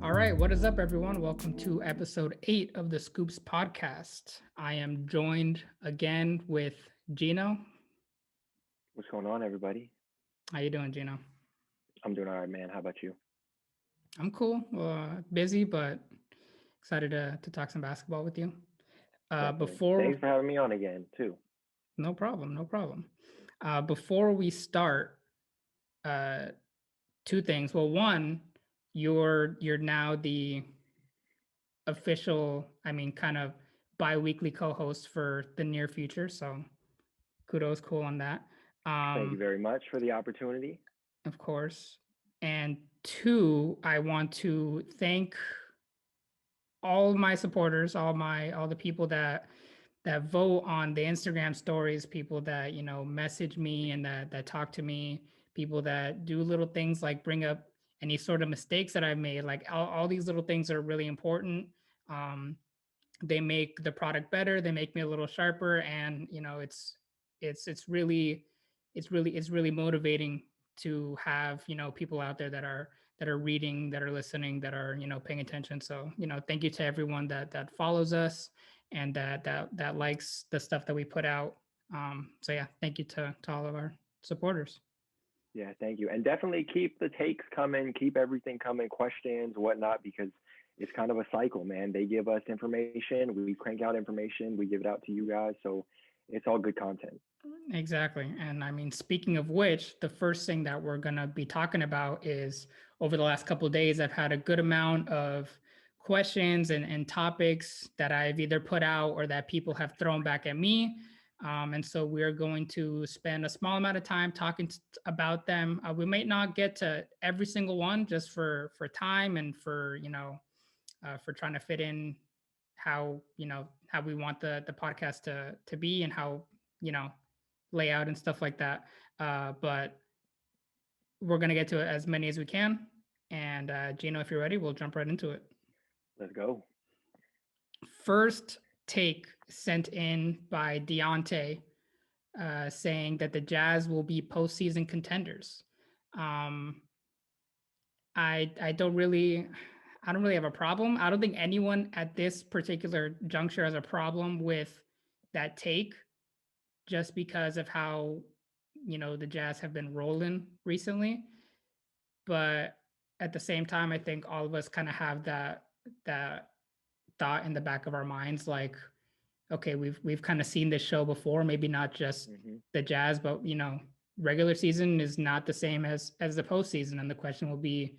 All right, what is up, everyone? Welcome to episode 8 of the Scoops podcast. I am joined again with Gino. What's going on, everybody? How you doing, Gino? I'm doing all right, man. How about you? I'm cool. Busy, but excited to talk some basketball with you. Definitely. Before, Thanks for having me on again, too. no problem, no problem. Before we start, uh, two things. Well, one, you're now the official, kind of bi-weekly co-host for the near future. So kudos, cool on that. Thank you very much for the opportunity. Of course. And two, I want to thank all my supporters, all the people that vote on the Instagram stories, people that, message me and that talk to me, people that do little things like bring up any sort of mistakes that I've made. Like all these little things are really important. Um, they make the product better, they make me a little sharper, and it's really motivating to have people out there that are reading, that are listening, that are paying attention. So thank you to everyone that follows us and that likes the stuff that we put out. So yeah, thank you to all of our supporters. Yeah, thank you. And definitely keep the takes coming, keep everything coming, questions, whatnot, because it's kind of a cycle, man. They give us information, we crank out information, we give it out to you guys. So it's all good content. Exactly. And I mean, speaking of which, the first thing that we're going to be talking about is over the last couple of days, I've had a good amount of questions and topics that I've either put out or that people have thrown back at me. And so we're going to spend a small amount of time talking about them. We might not get to every single one just for time and for trying to fit in how we want the podcast to be and how you know layout and stuff like that. But we're going to get to as many as we can. And Gino, if you're ready, we'll jump right into it. Let's go. First take sent in by Deontay, saying that the Jazz will be postseason contenders. Um, I don't really have a problem. I don't think anyone at this particular juncture has a problem with that take, just because of how the Jazz have been rolling recently. But at the same time, I think all of us kind of have that thought in the back of our minds, like, okay, we've kind of seen this show before. Maybe not just the Jazz, but regular season is not the same as the postseason. And the question will be,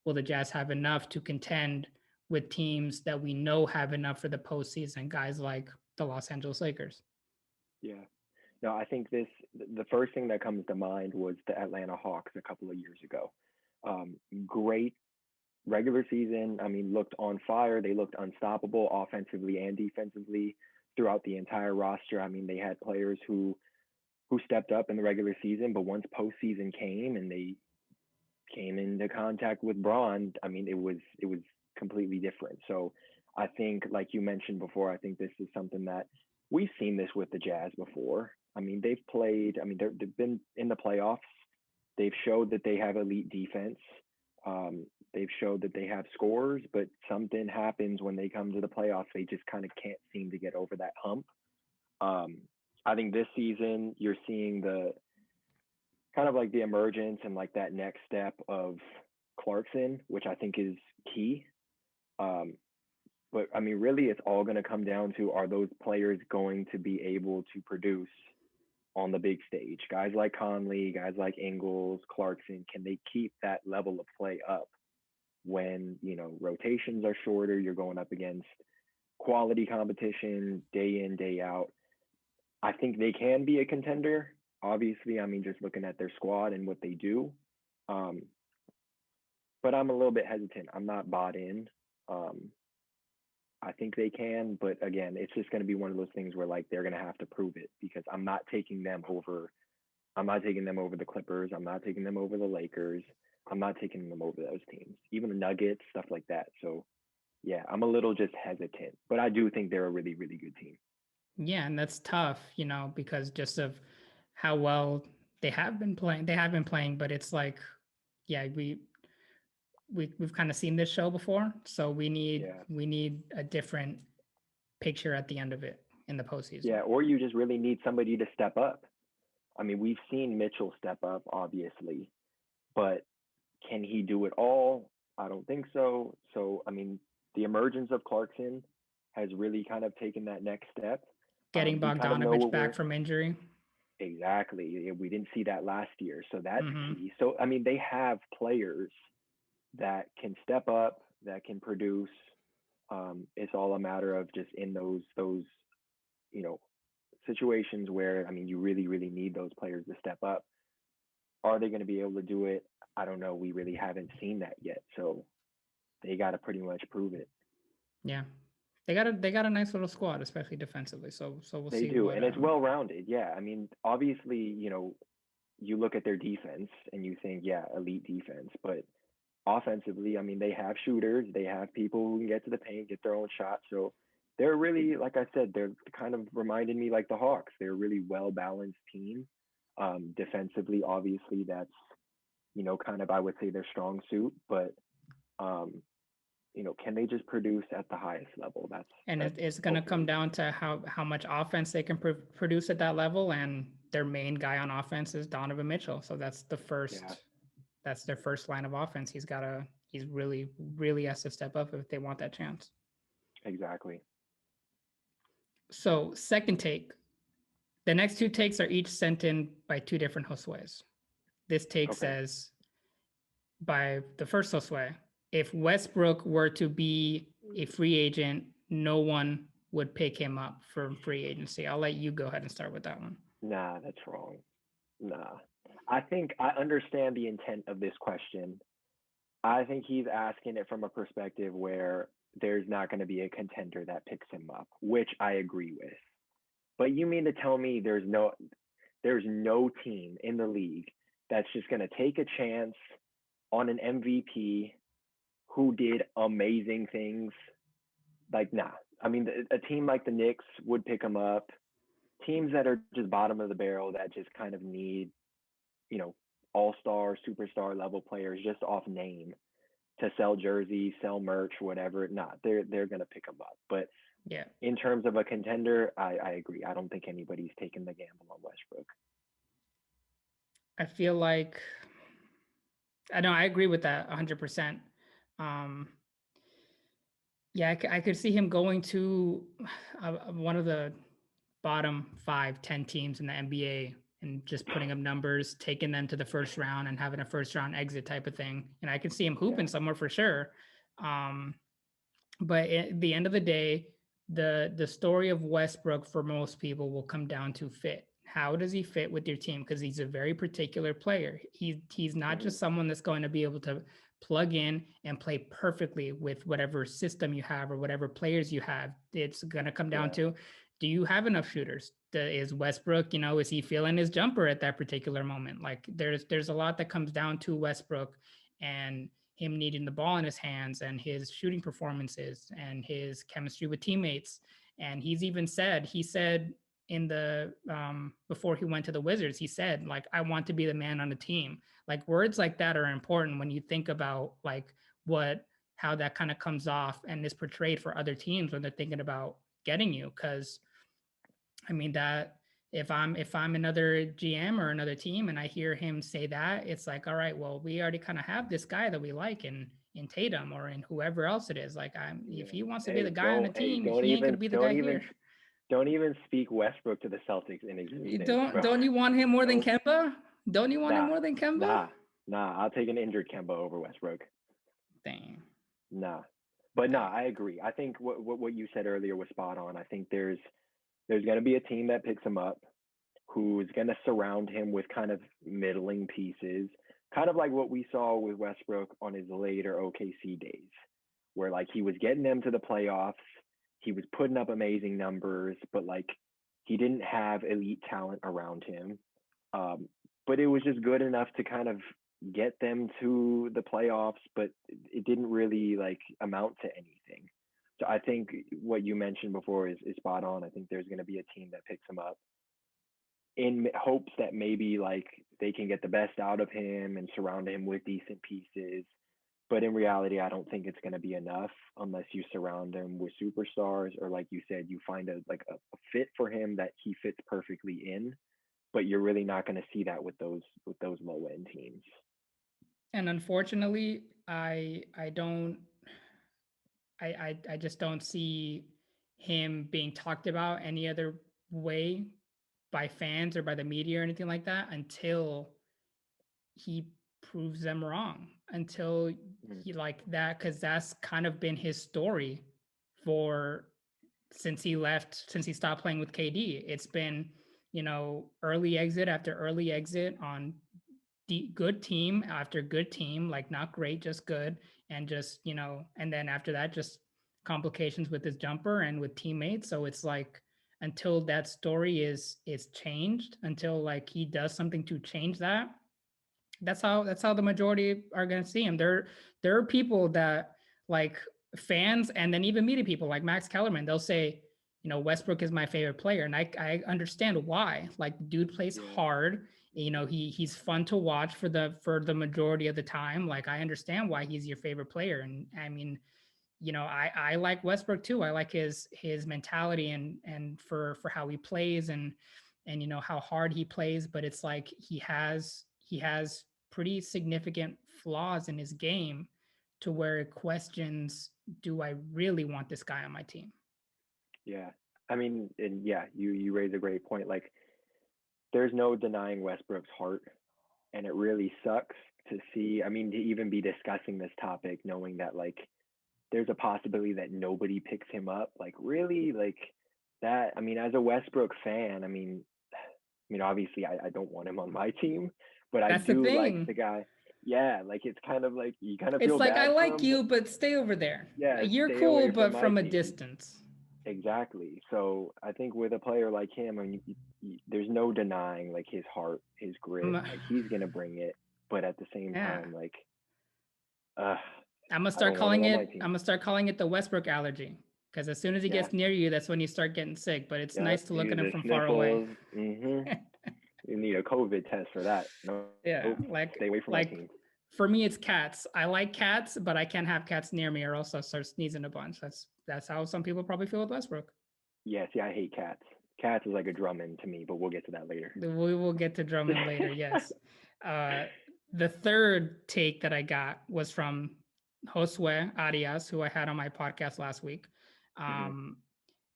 will the Jazz have enough to contend with teams that we know have enough for the postseason? Guys like the Los Angeles Lakers. Yeah. No, I think the first thing that comes to mind was the Atlanta Hawks a couple of years ago. Great regular season. I mean, looked on fire. They looked unstoppable offensively and defensively throughout the entire roster. I mean, they had players who stepped up in the regular season, but once postseason came and they came into contact with Braun, I mean, it was completely different. So I think, like you mentioned before, I think this is something that we've seen this with the Jazz before. I mean, they've played. I mean, they've been in the playoffs. They've showed that they have elite defense. They've showed that they have scores, but something happens when they come to the playoffs. They just kind of can't seem to get over that hump. I think this season you're seeing the kind of like the emergence and like that next step of Clarkson, which I think is key. But I mean, really, it's all going to come down to, are those players going to be able to produce on the big stage? Guys like Conley, guys like Ingles, Clarkson, can they keep that level of play up when, rotations are shorter? You're going up against quality competition day in, day out. I think they can be a contender. Obviously, I mean, just looking at their squad and what they do. But I'm a little bit hesitant. I'm not bought in. I think they can, but again, it's just going to be one of those things where like they're going to have to prove it, because I'm not taking them over the Clippers. I'm not taking them over the Lakers. I'm not taking them over those teams, even the Nuggets, stuff like that. So yeah, I'm a little just hesitant, but I do think they're a really, really good team. Yeah, and that's tough, because just of how well they have been playing. They have been playing, but it's like, yeah, we've kind of seen this show before, so Yeah. we need a different picture at the end of it in the postseason. Yeah, or you just really need somebody to step up. I mean, we've seen Mitchell step up, obviously, but can he do it all? I don't think so. So, I mean, the emergence of Clarkson has really kind of taken that next step. Getting We kind of know Bogdanovich what back we're from injury. exactly. We didn't see that last year, so that's Mm-hmm. key. So, I mean, they have players that can step up, that can produce. It's all a matter of just in those you know situations where I mean you really really need those players to step up. Are they going to be able to do it? I don't know. We really haven't seen that yet, so they got to pretty much prove it. Yeah, they got a nice little squad, especially defensively. So we'll They see do, what. and it's well rounded. Yeah, I mean, obviously, you look at their defense and you think, yeah, elite defense, but offensively, I mean, they have shooters, they have people who can get to the paint, get their own shot. So they're really, like I said, they're kind of reminding me like the Hawks. They're a really well balanced team. Defensively, obviously, that's kind of I would say their strong suit, but um, can they just produce at the highest level? And That's it's going to come ultimately down to how much offense they can produce at that level, and their main guy on offense is Donovan Mitchell. So yeah, that's their first line of offense. He's really really has to step up if they want that chance. exactly. So second take, the next two takes are each sent in by two different Josues. This take Okay. says by the first Josue, if Westbrook were to be a free agent, no one would pick him up for free agency. I'll let you go ahead and start with that one. Nah, that's wrong. Nah. I think I understand the intent of this question. I think he's asking it from a perspective where there's not going to be a contender that picks him up, which I agree with. But you mean to tell me there's no team in the league that's just going to take a chance on an MVP who did amazing things? Like, nah. I mean, a team like the Knicks would pick him up. Teams that are just bottom of the barrel that just kind of need, you know, all-star, superstar level players just off name to sell jerseys, sell merch, whatever. Nah, they're gonna pick them up. But Yeah, in terms of a contender, I agree. I don't think anybody's taking the gamble on Westbrook. I feel like I know I agree with that 100%. Um, yeah, I could see him going to one of the bottom 5, 10 teams in the NBA and just putting up numbers, taking them to the first round and having a first round exit type of thing. And I can see him hooping Yeah, somewhere for sure. Um, but at the end of the day, the story of Westbrook for most people will come down to fit. How does he fit with your team? Because he's a very particular player. He's not mm-hmm. just someone that's going to be able to plug in and play perfectly with whatever system you have or whatever players you have. It's going to come down Yeah, to, do you have enough shooters? Is Westbrook, is he feeling his jumper at that particular moment? Like there's a lot that comes down to Westbrook and him needing the ball in his hands and his shooting performances and his chemistry with teammates. And he said in the before he went to the Wizards, he said, like, I want to be the man on the team. Like words like that are important when you think about like how that kind of comes off and is portrayed for other teams when they're thinking about getting you. Cause I mean that if I'm another GM or another team and I hear him say that, it's like, all right, well, we already kind of have this guy that we like in Tatum or in whoever else it is. Like if yeah. he wants to be the Hey, guy on the don't hey team, don't he ain't gonna even be the don't guy even here. don't even speak Westbrook to the Celtics in existence, bro. Don't you want him more than Don't Kemba? Don't you want him nah more than Kemba? nah nah. I'll take an injured Kemba over Westbrook. Dang. Nah, but nah, Dang. I agree. I think what you said earlier was spot on. I think there's going to be a team that picks him up, who's going to surround him with kind of middling pieces, kind of like what we saw with Westbrook on his later OKC days, where like he was getting them to the playoffs, he was putting up amazing numbers, but like he didn't have elite talent around him. Um, but it was just good enough to kind of get them to the playoffs, but it didn't really like amount to anything. So I think what you mentioned before is spot on. I think there's going to be a team that picks him up in hopes that maybe like they can get the best out of him and surround him with decent pieces. But in reality, I don't think it's going to be enough unless you surround him with superstars, or like you said, you find a fit for him that he fits perfectly in. But you're really not going to see that with those low end teams. And unfortunately, I don't I just don't see him being talked about any other way by fans or by the media or anything like that until he proves them wrong, until Mm. he like that, because that's kind of been his story for since he stopped playing with KD. It's been, early exit after early exit on good team after good team, like not great, just good, and just, and then after that, just complications with his jumper and with teammates. So it's like until that story is changed, until like he does something to change that, that's how the majority are going to see him. There are people that like fans and then even media people like Max Kellerman, they'll say, Westbrook is my favorite player, and I understand why. Like, dude plays Yeah, hard. He's fun to watch for the majority of the time. Like, I understand why he's your favorite player, and I mean, I like Westbrook too. I like his mentality and for how he plays and how hard he plays. But it's like he has pretty significant flaws in his game to where it questions, do I really want this guy on my team? yeah. I mean, and yeah, you raise a great point. Like, there's no denying Westbrook's heart, and it really sucks to see. I mean, to even be discussing this topic, knowing that like there's a possibility that nobody picks him up. Like, really, like that. I mean, as a Westbrook fan, obviously, I don't want him on my team, but I That's the do like thing. the guy. Yeah, like it's kind of like you kind of It's feel like, I bad for like him, but you, but stay over there. yeah, You're stay cool, away from but my from a team. distance. Exactly. So I think with a player like him, I mean, there's no denying like his heart, his grit. I'm, Like he's gonna bring it, but at the same yeah. time, like, uh, I'm gonna I start don't want it calling on my it. I'm team. gonna start calling it the Westbrook allergy. Because as soon as he Yeah, gets near you, that's when you start getting sick. But it's yeah. nice to look You at him the from far away. sniffles. You need a COVID test for that. No, Yeah, nope. like Stay away from my like team. for me, it's cats. I like cats, but I can't have cats near me, or else I start sneezing a bunch. That's how some people probably feel with Westbrook. Yeah, see, I hate cats. Cats is like a Drummond to me, but we'll get to that later. We will get to Drummond later. Yes. Uh, the third take that I got was from Josue Arias, who I had on my podcast last week. Hmm. Um,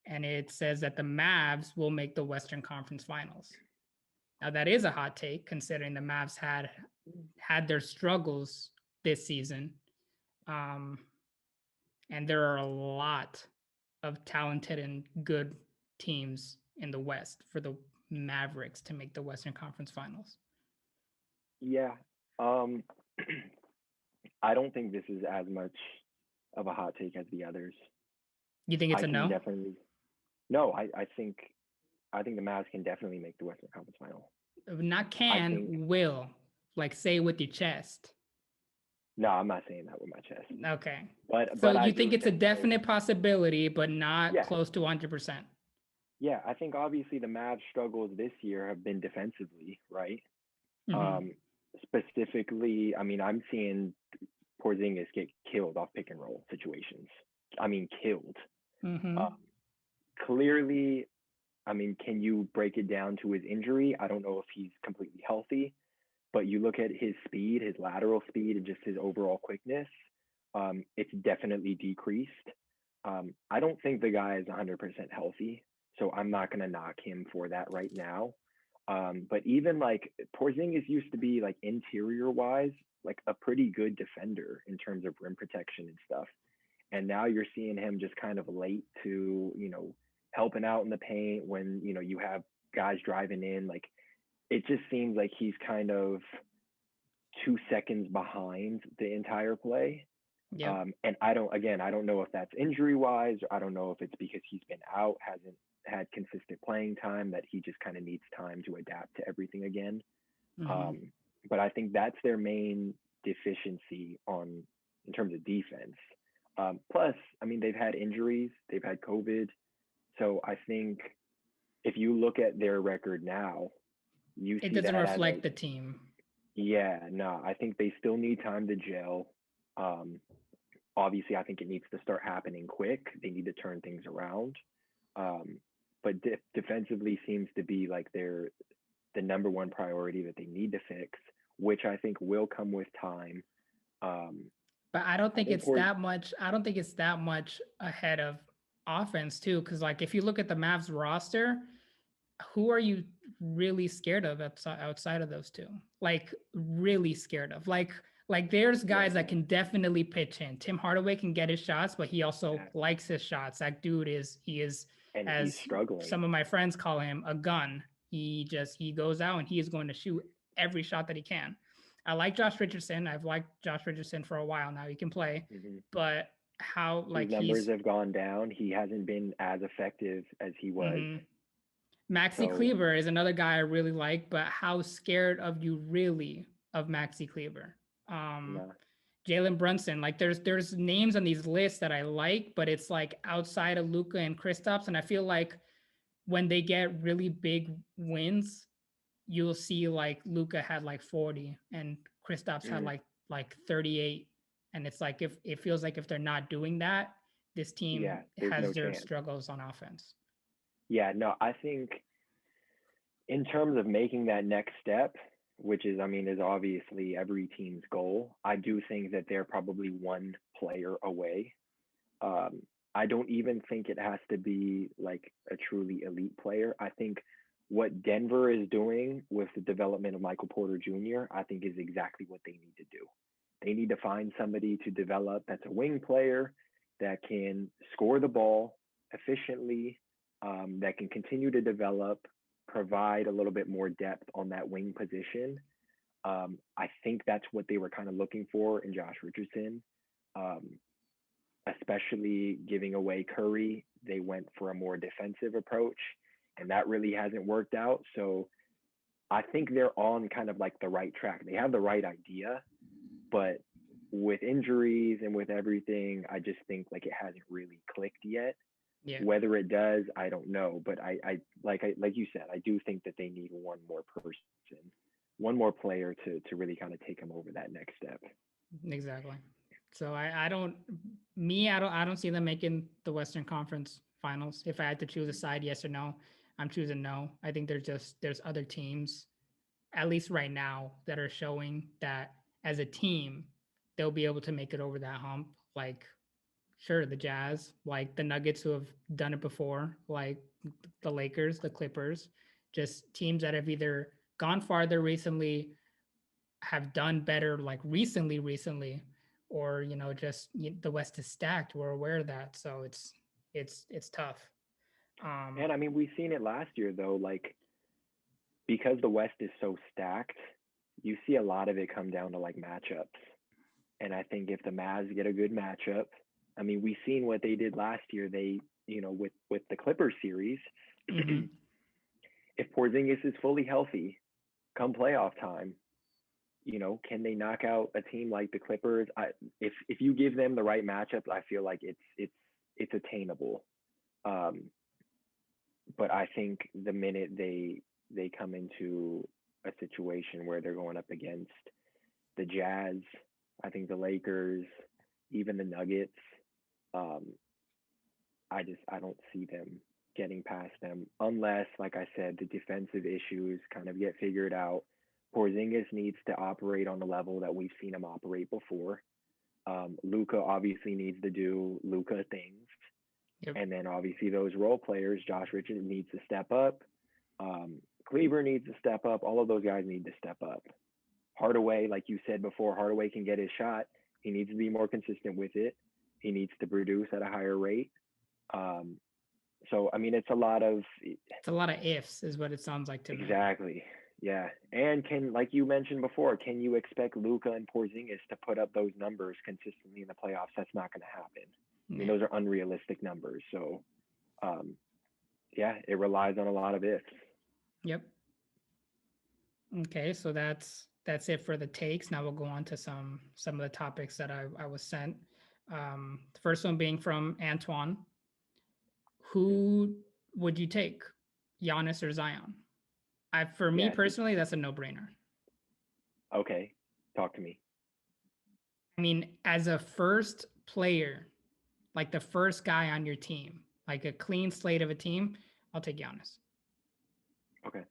and it says that the Mavs will make the Western Conference Finals. Now that is a hot take, considering the Mavs had their struggles this season, um, and there are a lot of talented and good teams in the West for the Mavericks to make the Western Conference Finals. Yeah. Um, I don't think this is as much of a hot take as the others. You think it's I a can no? definitely no. I think the Mavs can definitely make the Western Conference Final. Not I think can, will. Like, say with your chest. no. I'm not saying that with my chest, Okay. So but I you think do it's a think like definite possibility, but not yeah, close to 100%. yeah. I think obviously the Mavs struggles this year have been defensively, right? Mm-hmm. Um, Specifically, I mean, I'm seeing Porzingis get killed off pick and roll situations. I mean, killed. Mm-hmm. Um, Clearly, I mean, can you break it down to his injury? I don't know if he's completely healthy, but you look at his speed, his lateral speed, and just his overall quickness, it's definitely decreased. I don't think the guy is 100% healthy, so I'm not going to knock him for that right now. But even like Porzingis used to be like interior wise, like a pretty good defender in terms of rim protection and stuff. And now you're seeing him just kind of late to, helping out in the paint when, you have guys driving in. Like it just seems like he's kind of 2 seconds behind the entire play. Yep. And I don't know if that's injury wise, or I don't know if it's because he's been out, hasn't had consistent playing time, that he just kind of needs time to adapt to everything again. Mm-hmm. Um, but I think that's their main deficiency in terms of defense. Plus, I mean, they've had injuries, they've had COVID. So I think if you look at their record now, you It see doesn't that as reflect like, the team. yeah, no, I think they still need time to gel. Um, Obviously, I think it needs to start happening quick. They need to turn things around. Um, but defensively seems to be like the number one priority that they need to fix, which I think will come with time. Um, But I don't I think think it's that much. I don't think it's that much ahead of offense too. Because like if you look at the Mavs roster, who are you really scared of outside of those two? Like really scared of? Like there's guys that can definitely pitch in. Tim Hardaway can get his shots, but he also likes his shots. That dude is and he's as struggling. some of my friends call him, a gun. He goes out and he is going to shoot every shot that he can. I like Josh Richardson. I've liked Josh Richardson for a while now. He can play, but how like his numbers have gone down. He hasn't been as effective as he was. Maxi Kleber is another guy I really like, but how scared of you really of Maxi Kleber? Jalen Brunson, like there's names on these lists that I like, but it's like outside of Luka and Kristaps, and I feel like when they get really big wins, you'll see like Luka had like 40 and Kristaps had like 38, and it's like if it feels like if they're not doing that, this team has their struggles on offense. Yeah, no, I think in terms of making that next step, which is, I mean, is obviously every team's goal, I do think that they're probably one player away. I don't even think it has to be like a truly elite player. I think what Denver is doing with the development of Michael Porter Jr., I think is exactly what they need to do. They need to find somebody to develop that's a wing player that can score the ball efficiently, that can continue to develop, provide a little bit more depth on that wing position. I think that's what they were kind of looking for in Josh Richardson, especially giving away Curry. They went for a more defensive approach, and that really hasn't worked out. So I think they're on kind of like the right track. They have the right idea, but with injuries and with everything, I just think like it hasn't really clicked yet. Yeah. Whether it does, I don't know. But I like you said, I do think that they need one more person, one more player to really kind of take them over that next step. Exactly. So I don't see them making the Western Conference Finals. If I had to choose a side, yes or no, I'm choosing no. I think there's other teams, at least right now, that are showing that as a team they'll be able to make it over that hump. Like sure, the Jazz, like the Nuggets who have done it before, like the Lakers, the Clippers, just teams that have either gone farther recently, have done better like recently, or just the West is stacked. We're aware of that, so it's tough. And I mean, we've seen it last year though, like because the West is so stacked, you see a lot of it come down to like matchups. And I think if the Mavs get a good matchup, I mean, we've seen what they did last year. They, with the Clippers series, if Porzingis is fully healthy, come playoff time, can they knock out a team like the Clippers? If you give them the right matchup, I feel like it's attainable. But I think the minute they come into a situation where they're going up against the Jazz, I think the Lakers, even the Nuggets, I don't see them getting past them unless, like I said, the defensive issues kind of get figured out. Porzingis needs to operate on the level that we've seen him operate before. Luka obviously needs to do Luka things. Yep. And then obviously those role players, Josh Richardson needs to step up. Kleber needs to step up. All of those guys need to step up. Hardaway, like you said before, Hardaway can get his shot. He needs to be more consistent with it. He needs to produce at a higher rate. So, I mean, it's a lot of ifs is what it sounds like to me. Exactly. Yeah. And like you mentioned before, can you expect Luka and Porzingis to put up those numbers consistently in the playoffs? That's not going to happen. I mean, those are unrealistic numbers. So, yeah, it relies on a lot of ifs. Yep. Okay, so that's it for the takes. Now we'll go on to some of the topics that I was sent. The first one being from Antoine. Who would you take, Giannis or Zion? For me personally, that's a no-brainer. Okay, talk to me. I mean, as a first player, like the first guy on your team, like a clean slate of a team, I'll take Giannis. Okay.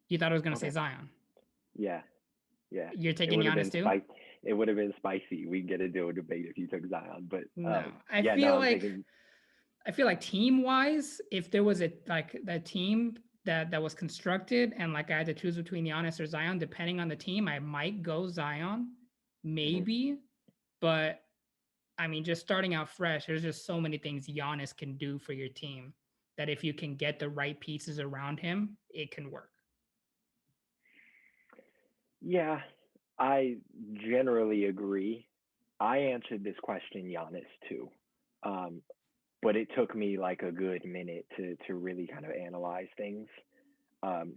You thought I was going to say Okay. Zion. Yeah. Yeah. You're It taking would have Giannis been too? spicy. It would have been spicy. We get into a debate if you took Zion, but No. yeah, no, I'm taking. I feel like team wise, if there was a like that team that was constructed and like I had to choose between Giannis or Zion, depending on the team, I might go Zion, Mhm. maybe. But I mean, just starting out fresh, there's just so many things Giannis can do for your team that if you can get the right pieces around him, it can work. Yeah, I generally agree. I answered this question Giannis too, um, but it took me like a good minute to really kind of analyze things. Um,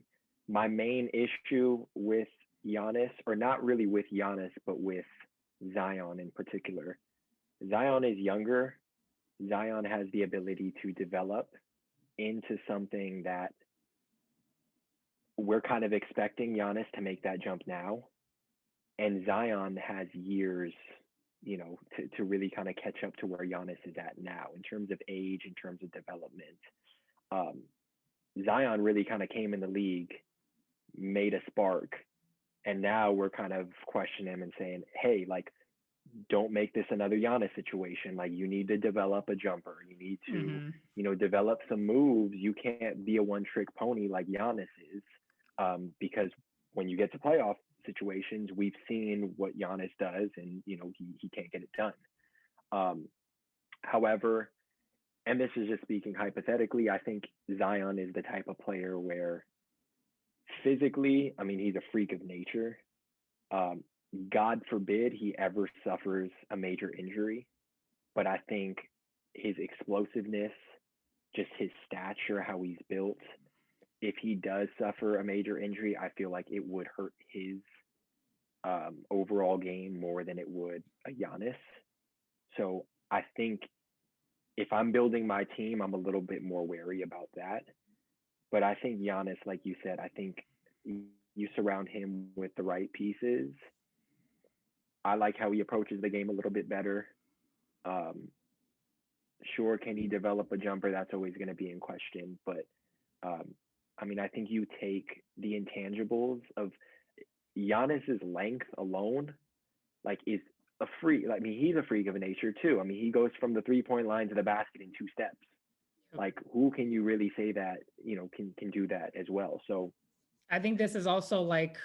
my main issue with Giannis, or not really with Giannis, but with Zion in particular. Zion is younger. Zion has the ability to develop into something that we're kind of expecting Giannis to make that jump now. And Zion has years, to really kind of catch up to where Giannis is at now in terms of age, in terms of development. Um, Zion really kind of came in the league, made a spark, and now we're kind of questioning him and saying, hey, like, don't make this another Giannis situation. Like, you need to develop a jumper. You need to, Mm-hmm. develop some moves. You can't be a one-trick pony like Giannis is, because when you get to playoff situations, we've seen what Giannis does, and he can't get it done. Um, However, and this is just speaking hypothetically, I think Zion is the type of player where physically, I mean, he's a freak of nature. Um, God forbid he ever suffers a major injury, but I think his explosiveness, just his stature, how he's built, if he does suffer a major injury, I feel like it would hurt his overall game more than it would a Giannis. So I think if I'm building my team, I'm a little bit more wary about that. But I think Giannis, like you said, I think you surround him with the right pieces. I like how he approaches the game a little bit better. Um, sure, can he develop a jumper? That's always going to be in question. But um, I mean, I think you take the intangibles of Giannis's length alone, like, is a freak. I mean, he's a freak of nature too. I mean, he goes from the 3-point line to the basket in 2 steps. Like, who can you really say that can do that as well? So I think this is also like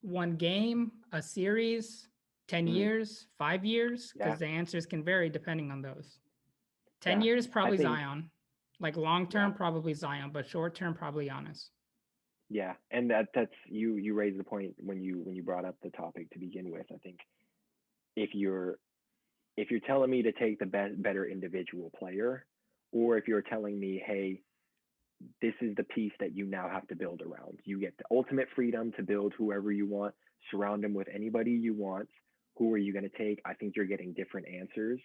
one game, a series, 10 mm, years, 5 years, yeah, because the answers can vary depending on those. 10 yeah, years, I probably think Zion. Like long yeah, term, probably Zion, but short term, probably Giannis. yeah, and that's you raised the point when you brought up the topic to begin with. I think if you're telling me to take the better individual player, or if you're telling me, hey, this is the piece that you now have to build around. You get the ultimate freedom to build whoever you want, surround them with anybody you want. Who are you going to take? I think you're getting different answers.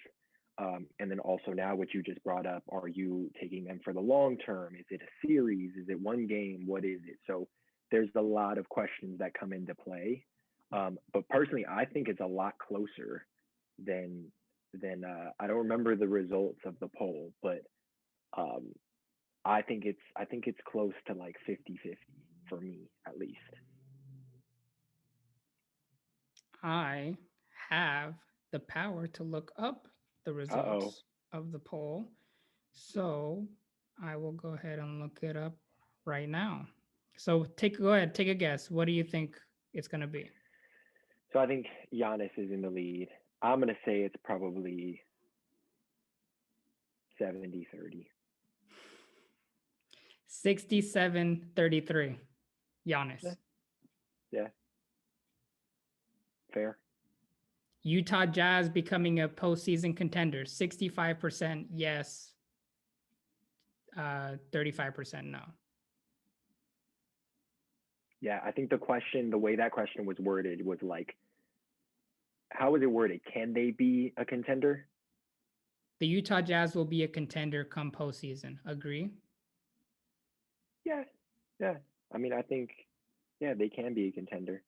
And then also now what you just brought up, are you taking them for the long term? Is it a series? Is it one game? What is it? So there's a lot of questions that come into play. But personally, I think it's a lot closer than I don't remember the results of the poll, but um, I think it's close to like 50-50 for me at least. I have the power to look up the Uh-oh. results of the poll. So I will go ahead and look it up right now. So go ahead, take a guess. What do you think it's going to be? So I think Giannis is in the lead. I'm going to say it's probably 70-30. 67-33. Yeah, Giannis. yeah, fair. Utah Jazz becoming a postseason contender. 65% yes, 35% no. Yeah, I think the way that question was worded was like, how was it worded? Can they be a contender? The Utah Jazz will be a contender come postseason. Agree? Yeah, yeah. I mean, I think, yeah, they can be a contender.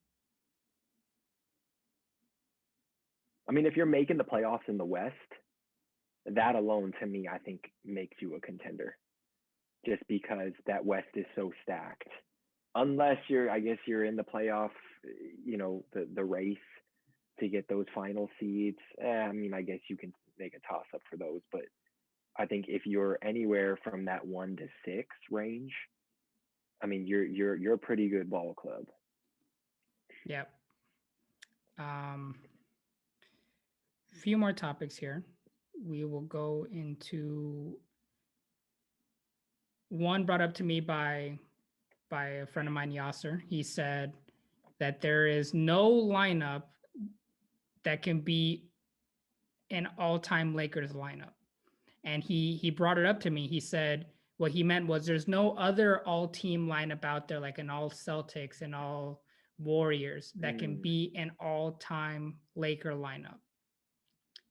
I mean, if you're making the playoffs in the West, that alone to me, I think makes you a contender, just because that West is so stacked. Unless I guess you're in the playoff, the race to get those final seeds. I mean, I guess you can make a toss up for those, but I think if you're anywhere from that 1 to 6 range, I mean, you're a pretty good ball club. Yep. Few more topics here. We will go into one brought up to me by a friend of mine, Yasser. He said that there is no lineup that can be an all-time Lakers lineup. And he brought it up to me. He said what he meant was there's no other all-team lineup out there, like an all Celtics and all Warriors, that can be an all-time Laker lineup.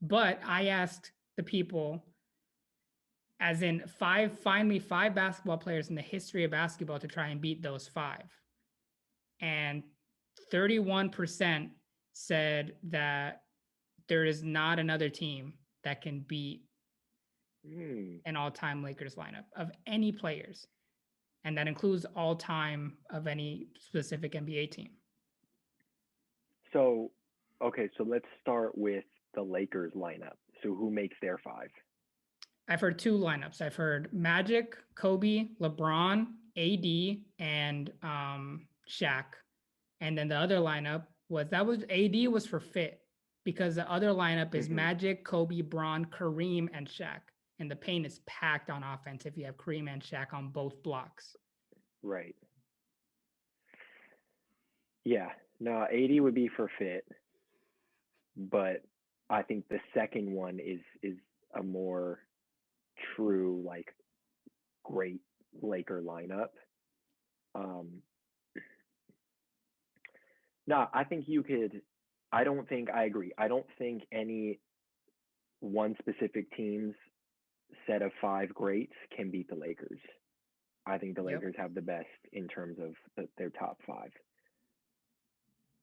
But I asked the people, as in find me 5 basketball players in the history of basketball to try and beat those 5. And 31% said that there is not another team that can beat an all-time Lakers lineup of any players. And that includes all-time of any specific NBA team. So, okay, so let's start with the Lakers lineup. So who makes their 5? I've heard 2 lineups. I've heard Magic, Kobe, LeBron, AD, and Shaq. And then the other lineup was AD was for fit, because the other lineup is Magic, Kobe, Bron, Kareem, and Shaq. And the paint is packed on offense if you have Kareem and Shaq on both blocks. Right. Yeah. No, 80 would be for fit, but I think the second one is a more true, like, great Laker lineup. No, I think you could. I agree. I don't think any one specific team's set of 5 greats can beat the Lakers. I think the Lakers have the best in terms of their top 5.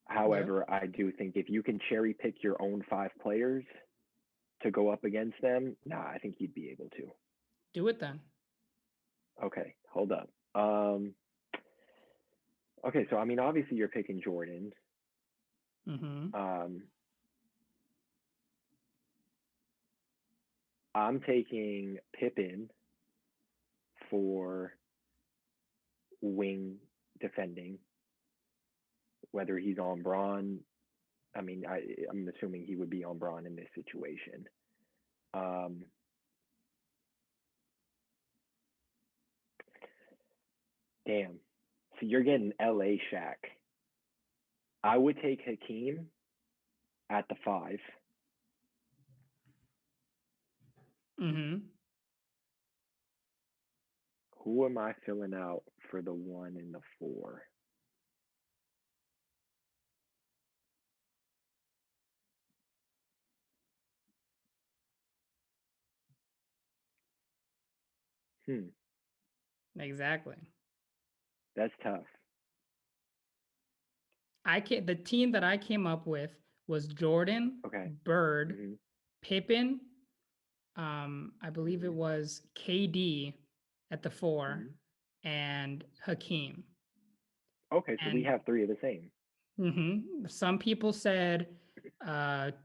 However, I do think if you can cherry pick your own 5 players to go up against them, I think you'd be able to. Do it then. Okay, hold up. Okay, so I mean, obviously you're picking Jordan. I'm taking Pippen for wing defending, whether he's on Bron. I mean, I'm assuming he would be on Bron in this situation. Damn. So you're getting LA Shaq. I would take Hakeem at the 5. Who am I filling out for the 1 and the 4? Exactly. That's tough. The team that I came up with was Jordan, Bird, Pippen. I believe it was KD at the 4, and Hakeem. Okay, so we have 3 of the same. Some people said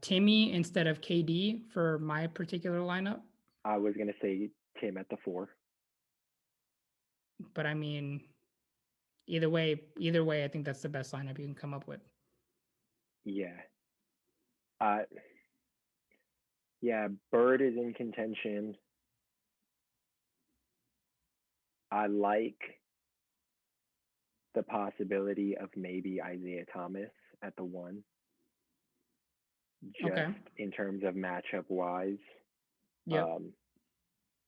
Timmy instead of KD for my particular lineup. I was gonna say Tim at the 4. But I mean, either way, I think that's the best lineup you can come up with. Yeah. Yeah, Bird is in contention. I like the possibility of maybe Isaiah Thomas at the 1. Just in terms of matchup wise.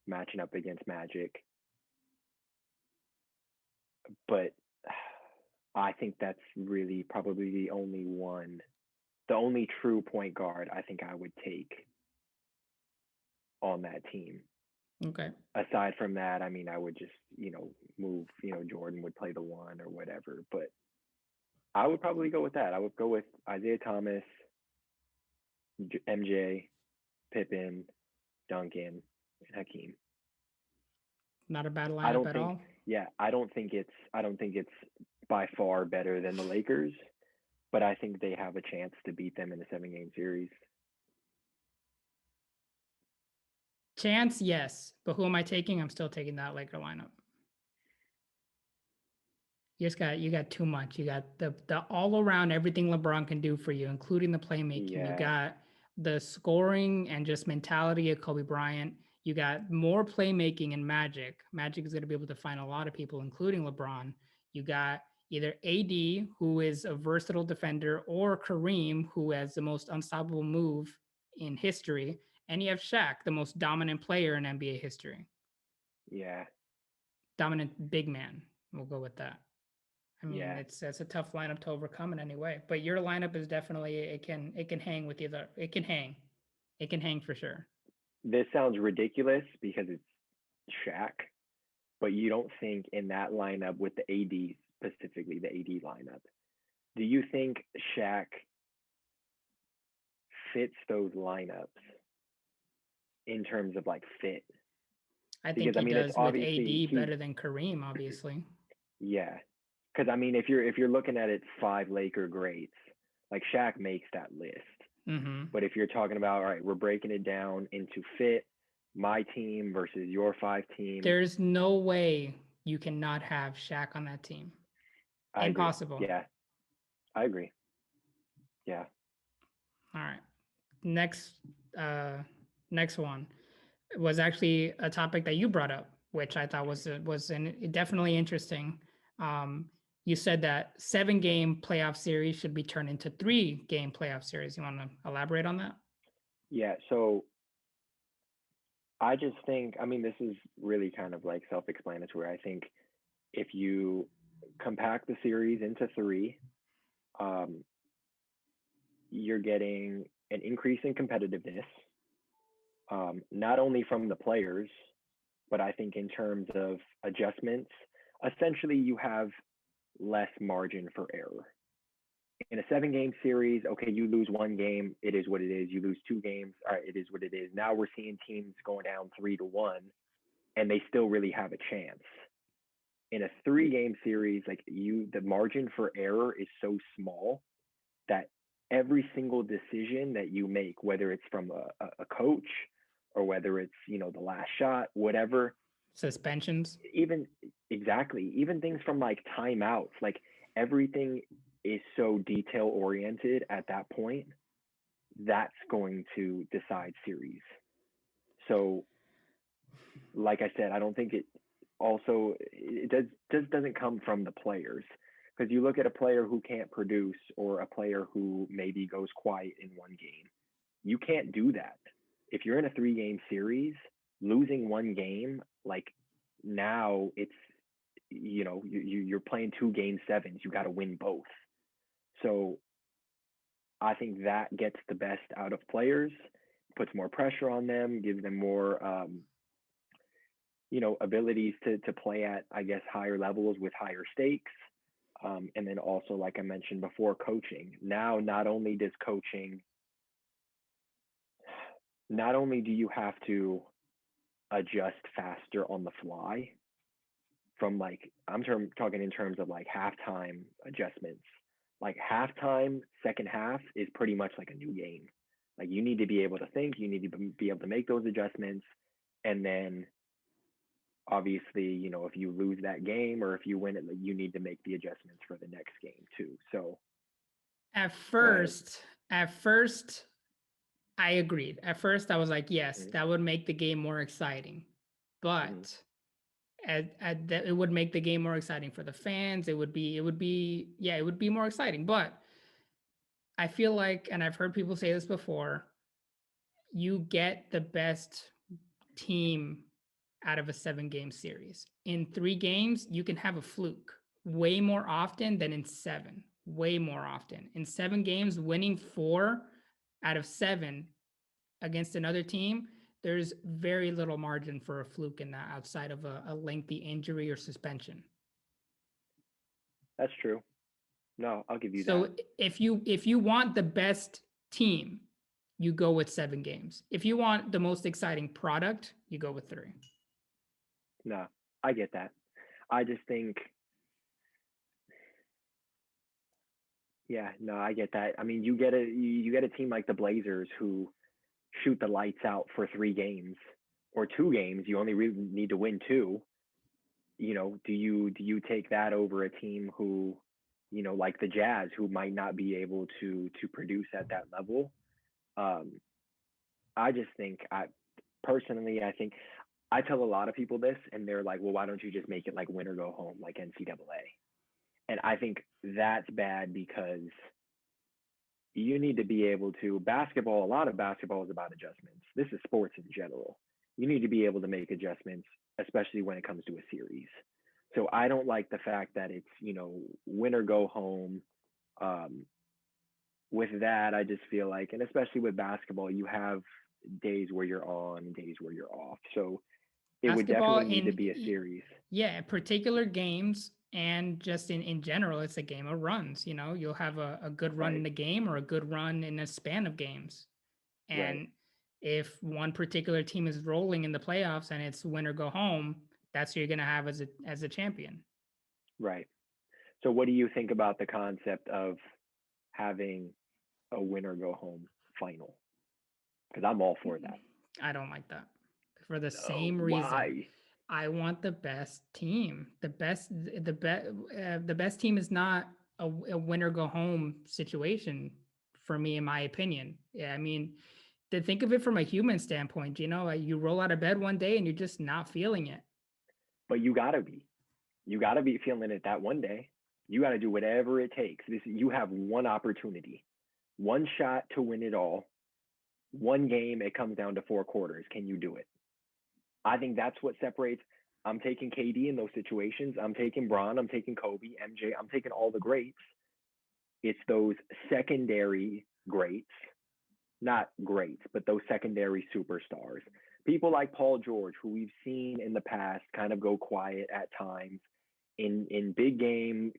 Matching up against Magic. But I think that's really probably the only true point guard I think I would take on that team. Okay. Aside from that, I mean, I would just, move, Jordan would play the 1 or whatever. But I would probably go with that. I would go with Isaiah Thomas, MJ, Pippen, Duncan, and Hakeem. Not a bad I lineup don't at think, all. yeah, I don't think it's by far better than the Lakers, but I think they have a chance to beat them in a 7 game series. Chance, yes. But who am I taking? I'm still taking that Laker lineup. You got too much. You got the all around everything LeBron can do for you, including the playmaking. You Yeah, got the scoring and just mentality of Kobe Bryant. You got more playmaking and Magic. Magic is going to be able to find a lot of people, including LeBron. You got either AD, who is a versatile defender, or Kareem, who has the most unstoppable move in history. And you have Shaq, the most dominant player in NBA history. yeah, Dominant big man. We'll go with that. I mean, yeah. it's a tough lineup to overcome in any way. But your lineup is definitely it can hang with either. It can hang for sure. This sounds ridiculous because it's Shaq, but you don't think in that lineup with the AD, specifically the AD lineup, do you think Shaq fits those lineups in terms of like fit? I think Because I he mean, it's does with obviously AD he's better than Kareem, obviously. yeah. Because I mean, if you're looking at it, 5 Laker greats, like Shaq makes that list. Mm-hmm. But if you're talking about, all right, we're breaking it down into fit, my team versus your 5 team, There's no way you cannot have Shaq on that team. I agree. Impossible. Yeah, I agree. Yeah. All right. Next, uh, next one was actually a topic that you brought up, which I thought definitely interesting. Um, you said that 7 game playoff series should be turned into 3 game playoff series. You want to elaborate on that? Yeah. So I just think, I mean, this is really kind of like self explanatory. I think if you compact the series into three, um, you're getting an increase in competitiveness, not only from the players, but I think in terms of adjustments, essentially you have less margin for error. In a 7 game series, okay, you lose 1 game, it is what it is. You lose 2 games, all right, it is what it is. Now we're seeing teams going down 3-1, and they still really have a chance. In a 3 game series, like the margin for error is so small that every single decision that you make, whether it's from a coach or whether it's the last shot, whatever, Suspensions. even exactly, even things from like timeouts, like everything is so detail oriented at that point. That's going to decide series. So, like I said, I don't think it doesn't come from the players, because you look at a player who can't produce or a player who maybe goes quiet in 1 game. You can't do that. If you're in a 3 game series, losing 1 game, like now it's you're playing 2 game 7s. You got to win both. So I think that gets the best out of players, puts more pressure on them, gives them more abilities to play at, I guess, higher levels with higher stakes. And then also, like I mentioned before, coaching. Now, not only do you have to adjust faster on the fly from like, talking in terms of like halftime adjustments. Like halftime, second half is pretty much like a new game. Like you need to be able to think, you need to be able to make those adjustments, and then obviously, if you lose that game or if you win it, like, you need to make the adjustments for the next game too. So At go ahead. first, at first, I agreed. At first, I was like, yes, Mm-hmm. that would make the game more exciting. Mm-hmm. But it would make the game more exciting for the fans. Yeah, it would be more exciting. But I feel like, and I've heard people say this before, you get the best team out of a 7 game series. In 3 games, you can have a fluke way more often than in 7. Way more often. In 7 games, winning 4 out of 7 against another team, there's very little margin for a fluke in that outside of a lengthy injury or suspension. That's true. No, I'll give you that. So if you want the best team, you go with 7 games. If you want the most exciting product, you go with 3. No, I get that. I just think, yeah, no, I get that. I mean, you get a team like the Blazers who shoot the lights out for 3 games or 2 games. You only really need to win 2. Do you take that over a team who, like the Jazz, who might not be able to produce at that level? Um, I just think I think I tell a lot of people this, and they're like, well, why don't you just make it like win or go home, like NCAA? And I think that's bad because you need to be able to basketball. A lot of basketball is about adjustments. This is sports in general. You need to be able to make adjustments, especially when it comes to a series. So I don't like the fact that it's win or go home. Um, with that, I just feel like, and especially with basketball, you have days where you're on, days where you're off. So it would Basketball definitely need to be a in series. yeah, particular games and just in general, it's a game of runs. You'll have a good run in Right. the game or a good run in a span of games. Right. And if one particular team is rolling in the playoffs and it's win or go home, that's who you're gonna have as a champion. Right. So what do you think about the concept of having a win or go home final? Because I'm all for that. I don't like that for the No, same reason. why? I want the best team. The best team is not a win or go home situation for me, in my opinion. Yeah, I mean, to think of it from a human standpoint, like you roll out of bed one day and you're just not feeling it. But you gotta be feeling it that one day. You gotta do whatever it takes. You have one opportunity, one shot to win it all. One game, it comes down to 4 quarters. Can you do it? I think that's what separates. I'm taking KD in those situations. I'm taking Bron. I'm taking Kobe, MJ. I'm taking all the greats. It's those secondary greats, not greats, but those secondary superstars. People like Paul George, who we've seen in the past kind of go quiet at times in big game,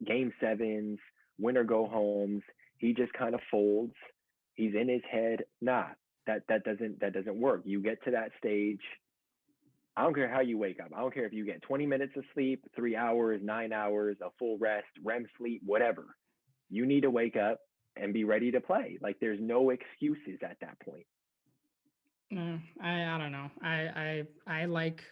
game sevens, win or go homes. He just kind of folds. He's in his head. Nah, that doesn't work. You get to that stage. I don't care how you wake up. I don't care if you get 20 minutes of sleep, 3 hours, 9 hours, a full rest, REM sleep, whatever. You need to wake up and be ready to play. Like there's no excuses at that point. I don't know. I like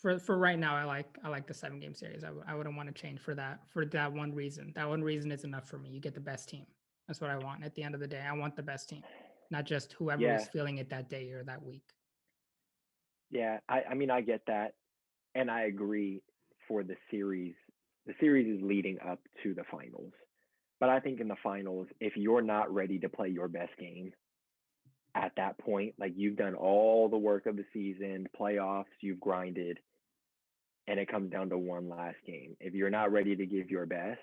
for right now. I like the 7 game series. I wouldn't want to change for that one reason. That one reason is enough for me. You get the best team. That's what I want. At the end of the day, I want the best team, not just whoever Yeah, was feeling it that day or that week. yeah. I mean, I get that, and I agree for the series. The series is leading up to the finals, but I think in the finals, if you're not ready to play your best game at that point, like you've done all the work of the season, playoffs, you've grinded, and it comes down to one last game. If you're not ready to give your best,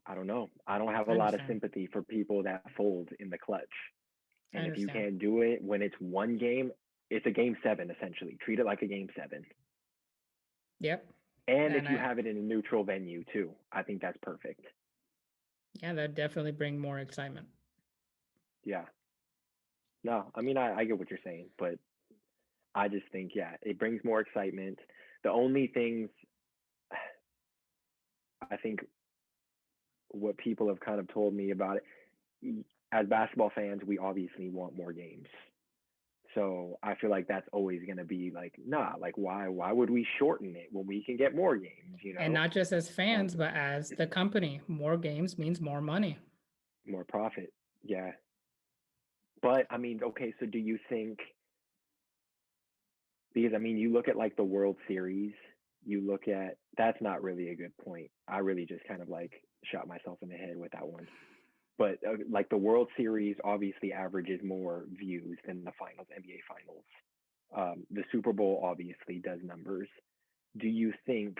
I don't know. I don't have I a lot of understand. sympathy for people that fold in the clutch. I And if you understand. can't do it when it's one game, it's a game seven essentially. Treat it like a game seven. Yep. And And if you I have it in a neutral venue too, I think that's perfect. yeah, that definitely bring more excitement. Yeah. No, I mean I get what you're saying, but I just think yeah, it brings more excitement. The only things I think what people have kind of told me about it, as basketball fans, we obviously want more games. So I feel like that's always going to be like, nah, like why would we shorten it when we can get more games, And not just as Um, fans, but as the company. More games means more money. more profit. Yeah. But I mean, okay, so do you think, because I mean, you look at like the World Series, you look at, that's not really a good point. I really just kind of like shot myself in the head with that one. But like the World Series obviously averages more views than the finals, NBA finals. The Super Bowl obviously does numbers. Do you think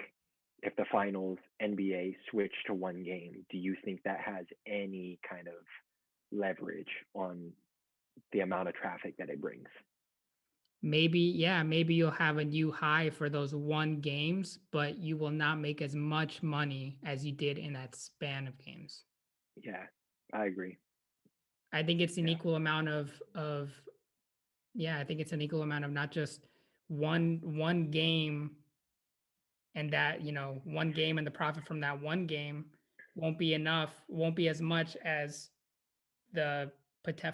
if the finals NBA switch to one game, do you think that has any kind of leverage on the amount of traffic that it brings? Maybe, yeah, maybe you'll have a new high for those 1 games, but you will not make as much money as you did in that span of games. Yeah. I agree. I think it's an Yeah. equal amount of yeah, I think it's an equal amount of not just one game, and that, one game and the profit from that one game won't be enough, won't be as much as the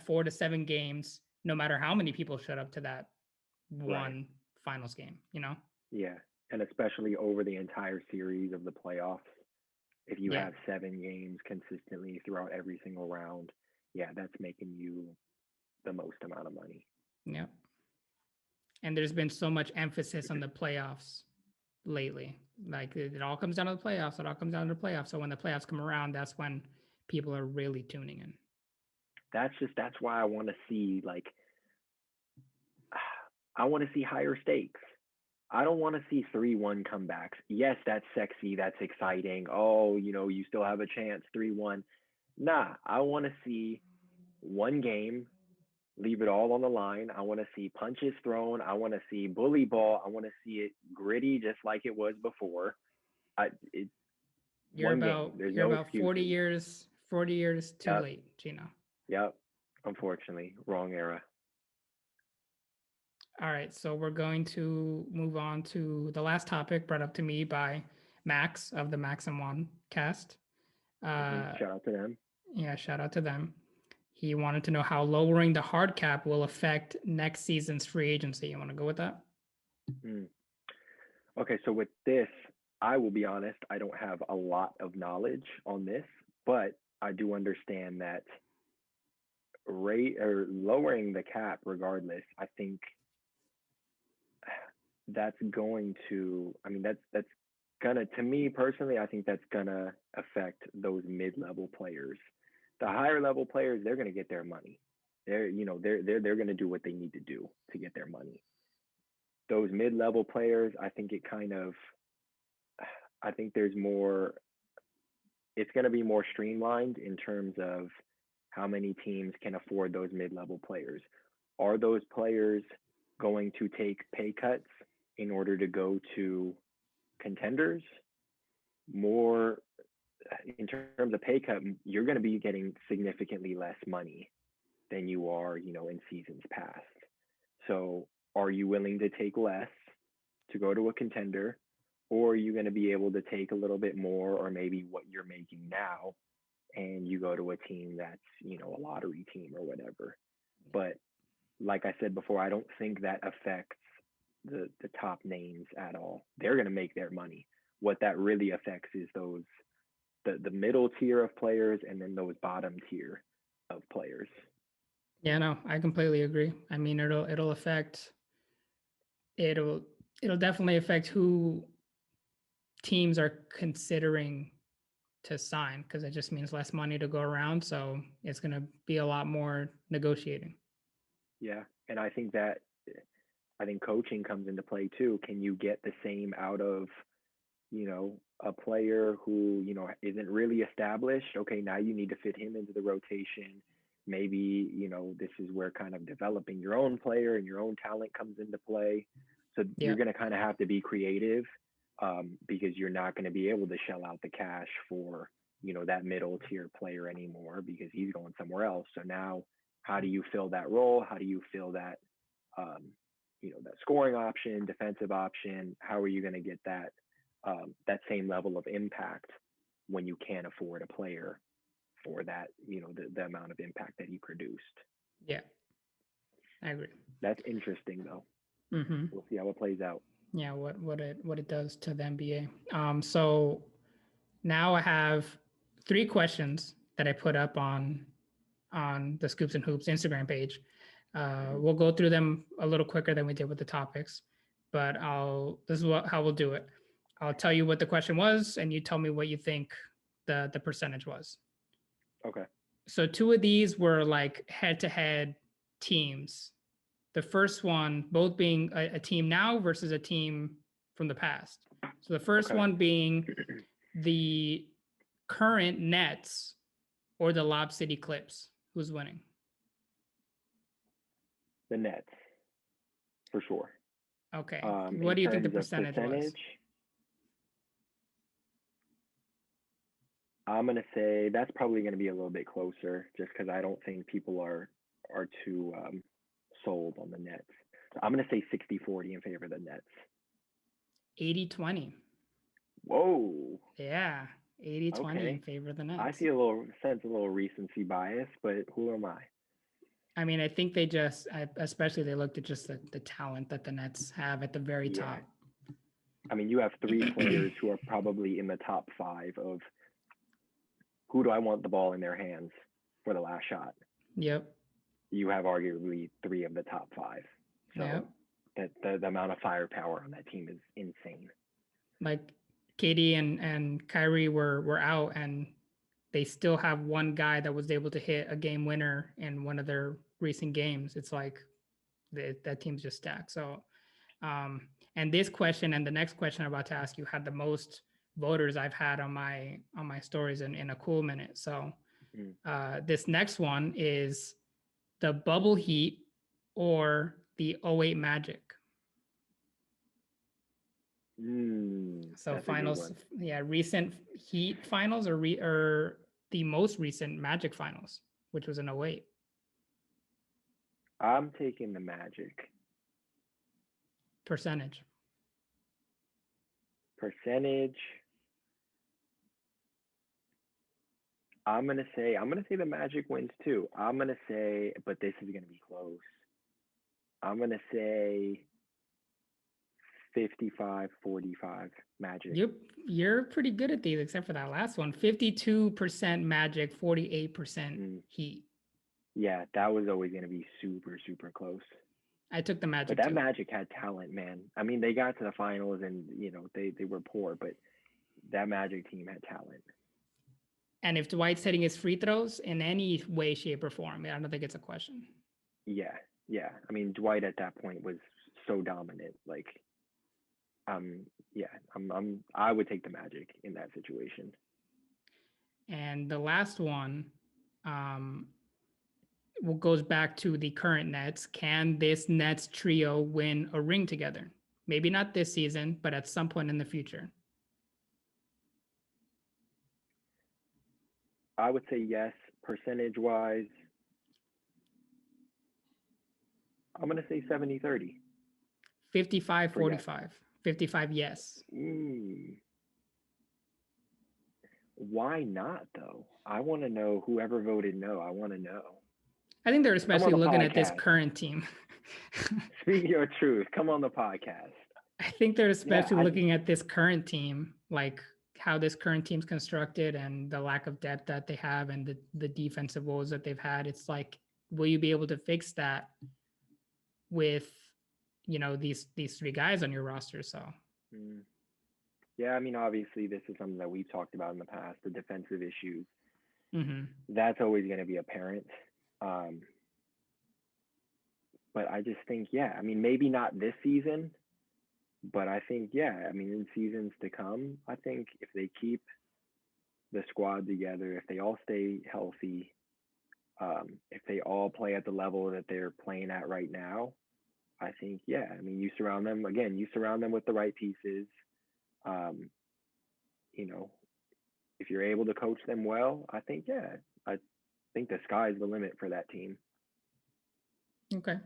4 to 7 games, no matter how many people showed up to that Right. one finals game. Yeah. And especially over the entire series of the playoffs, if you Yeah. have 7 games consistently throughout every single round, yeah, that's making you the most amount of money. Yeah. And there's been so much emphasis on the playoffs lately. Like it all comes down to the playoffs. It all comes down to the playoffs. So when the playoffs come around, that's when people are really tuning in. That's why I want to see, like, I want to see higher stakes. I don't want to see 3-1 comebacks. Yes, that's sexy, that's exciting. Oh, you still have a chance 3-1. Nah, I want to see one game, leave it all on the line. I want to see punches thrown. I want to see bully ball. I want to see it gritty just like it was before. It's You're one game. about There's you're no about 40 excuses. years 40 years too Yep. late, Gino. Yep. Unfortunately, wrong era. All right, so we're going to move on to the last topic brought up to me by Max of the Max and One cast. Shout out to them. Yeah, shout out to them. He wanted to know how lowering the hard cap will affect next season's free agency. You want to go with that? Mm. Okay, so with this, I will be honest, I don't have a lot of knowledge on this, but I do understand that rate or lowering the cap regardless, I think that's going to, I mean, that's gonna, to me personally, I think that's gonna affect those mid-level players. The higher level players, they're gonna get their money. They're gonna do what they need to do to get their money. Those mid-level players, I think it kind of, I think there's more, it's going to be more streamlined in terms of how many teams can afford those mid-level players. Are those players going to take pay cuts in order to go to contenders? More in terms of pay cut, you're going to be getting significantly less money than you are, in seasons past. So, are you willing to take less to go to a contender, or are you going to be able to take a little bit more, or maybe what you're making now, and you go to a team that's, a lottery team or whatever? But like I said before, I don't think that affects the top names at all. They're going to make their money. What that really affects is those the middle tier of players, and then those bottom tier of players. Yeah, no, I completely agree. I mean, it'll it'll definitely affect who teams are considering to sign, because it just means less money to go around. So it's going to be a lot more negotiating. Yeah, and I think coaching comes into play too. Can you get the same out of, a player who, isn't really established? Okay, now you need to fit him into the rotation. Maybe, this is where kind of developing your own player and your own talent comes into play. So Yeah. you're going to kind of have to be creative, because you're not going to be able to shell out the cash for, that middle tier player anymore because he's going somewhere else. So now, how do you fill that role? How do you fill that, um, that scoring option, defensive option? How are you going to get that same level of impact when you can't afford a player for that, the amount of impact that he produced? Yeah, I agree. That's interesting though. Mm-hmm. We'll see how it plays out. Yeah, what it does to the NBA. So now I have 3 questions that I put up on the Scoops and Hoops Instagram page. Mm-hmm. We'll go through them a little quicker than we did with the topics, but this is how we'll do it. I'll tell you what the question was, and you tell me what you think the percentage was. Okay. So 2 of these were like head-to-head teams. The first one, both being a team now versus a team from the past. So the first Okay. one being the current Nets or the Lob City Clips. Who's winning? The Nets, for sure. Okay. In What do you think the terms of percentage was? I'm gonna say that's probably gonna be a little bit closer, just because I don't think people are too sold on the Nets. So I'm gonna say 60-40 in favor of the Nets. 80-20. Whoa. Yeah, 80-20 in Okay. favor of the I Nets. see a little recency bias, but who am I? I mean, I think they just, especially they looked at just the talent that the Nets have at the very Yeah. top. I mean, you have three players who are probably in the top five of who do I want the ball in their hands for the last shot. Yep. You have arguably three of the top five. So Yep. the amount of firepower on that team is insane. Like Katie and Kyrie were out, and they still have one guy that was able to hit a game winner in one of their recent games. It's like that team's just stacked. So, and this question and the next question I'm about to ask you had the most voters I've had on my stories in a cool minute. So, this next one is the bubble Heat or the '08 Magic. So finals, yeah, recent Heat finals or the most recent Magic finals, which was in '08. I'm taking the Magic. Percentage. I'm gonna say the Magic wins too. I'm gonna say, but this is gonna be close. I'm gonna say 55-45 Magic. You're pretty good at these, except for that last one. 52% Magic, 48% Heat. Yeah, that was always gonna be super, super close. I took the Magic. But that too. Magic had talent, man. I mean, they got to the finals and they were poor, but that Magic team had talent. And if Dwight's hitting his free throws in any way, shape, or form, I don't think it's a question. Yeah. I mean, Dwight at that point was so dominant. Like, I would take the Magic in that situation. And the last one, goes back to the current Nets. Can this Nets trio win a ring together? Maybe not this season, but at some point in the future. I would say yes, percentage-wise. I'm going to say 70-30. 55-45. Yes. 55, yes. Why not, though? I want to know whoever voted no. I want to know. I think they're especially looking at this current team. Speak your truth. Come on the podcast. I think they're especially looking at this current team, like how this current team's constructed and the lack of depth that they have and the defensive woes that they've had. It's like, will you be able to fix that with, these three guys on your roster? So. Yeah, I mean, obviously, this is something that we've talked about in the past, the defensive issues. That's always going to be apparent. But I just think, I mean, maybe not this season, but I think, I mean, in seasons to come, I think if they keep the squad together, if they all stay healthy, if they all play at the level that they're playing at right now, I think, I mean, you surround them with the right pieces. If you're able to coach them well, I think, I think the sky's the limit for that team. Okay.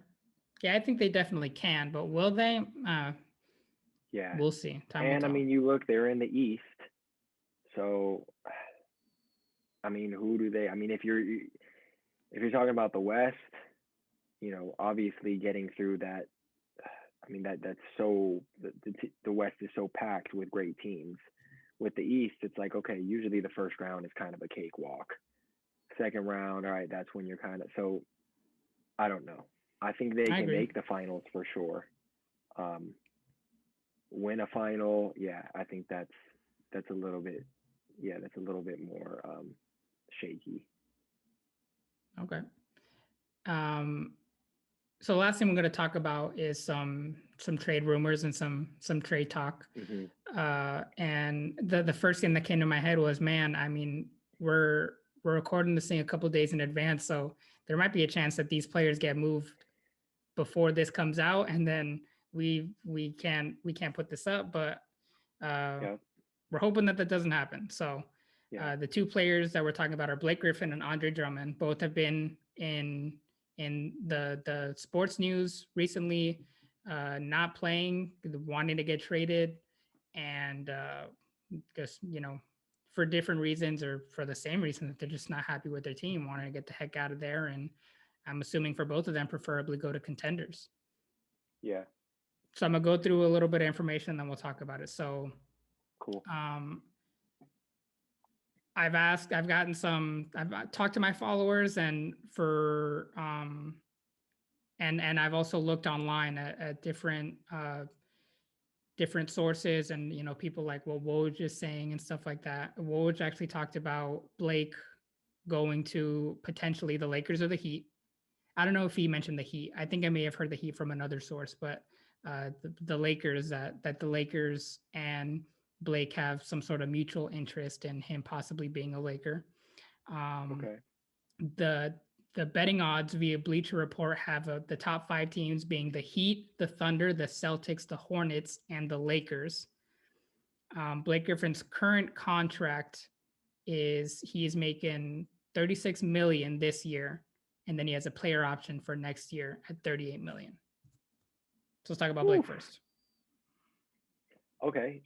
Yeah, I think they definitely can, but will they? We'll see. Time will tell. I mean, you look, they're in the East. So, I mean, who do they? I mean, if you're talking about the West, obviously getting through that. I mean, that's so the West is so packed with great teams. With the East, it's like, okay, usually the first round is kind of a cakewalk. Second round, all right, that's when you're kind of. So, I don't know. I think they can make the finals for sure. Win a final, I think that's a little bit, that's a little bit more shaky. Okay. So last thing we're going to talk about is some trade rumors and some trade talk. And the first thing that came to my head was, man, I mean, we're recording this thing a couple of days in advance, so there might be a chance that these players get moved before this comes out, and then we can't put this up, but we're hoping that doesn't happen. So Yeah. The two players that we're talking about are Blake Griffin and Andre Drummond. Both have been in the sports news recently, not playing, wanting to get traded, and just for different reasons or for the same reason that they're just not happy with their team, wanting to get the heck out of there. And I'm assuming for both of them, preferably go to contenders. Yeah. So I'm gonna go through a little bit of information, and then we'll talk about it. So, Cool. I've talked to my followers, and and I've also looked online at different sources, and people like what Woj is saying and stuff like that. Woj actually talked about Blake going to potentially the Lakers or the Heat. I don't know if he mentioned the Heat. I think I may have heard the Heat from another source, but the Lakers, that the Lakers and Blake have some sort of mutual interest in him possibly being a Laker. Okay. The betting odds via Bleacher Report have the top 5 teams being the Heat, the Thunder, the Celtics, the Hornets, and the Lakers. Blake Griffin's current contract is he's making $36 million this year, and then he has a player option for next year at $38 million. So let's talk about Blake first. Okay.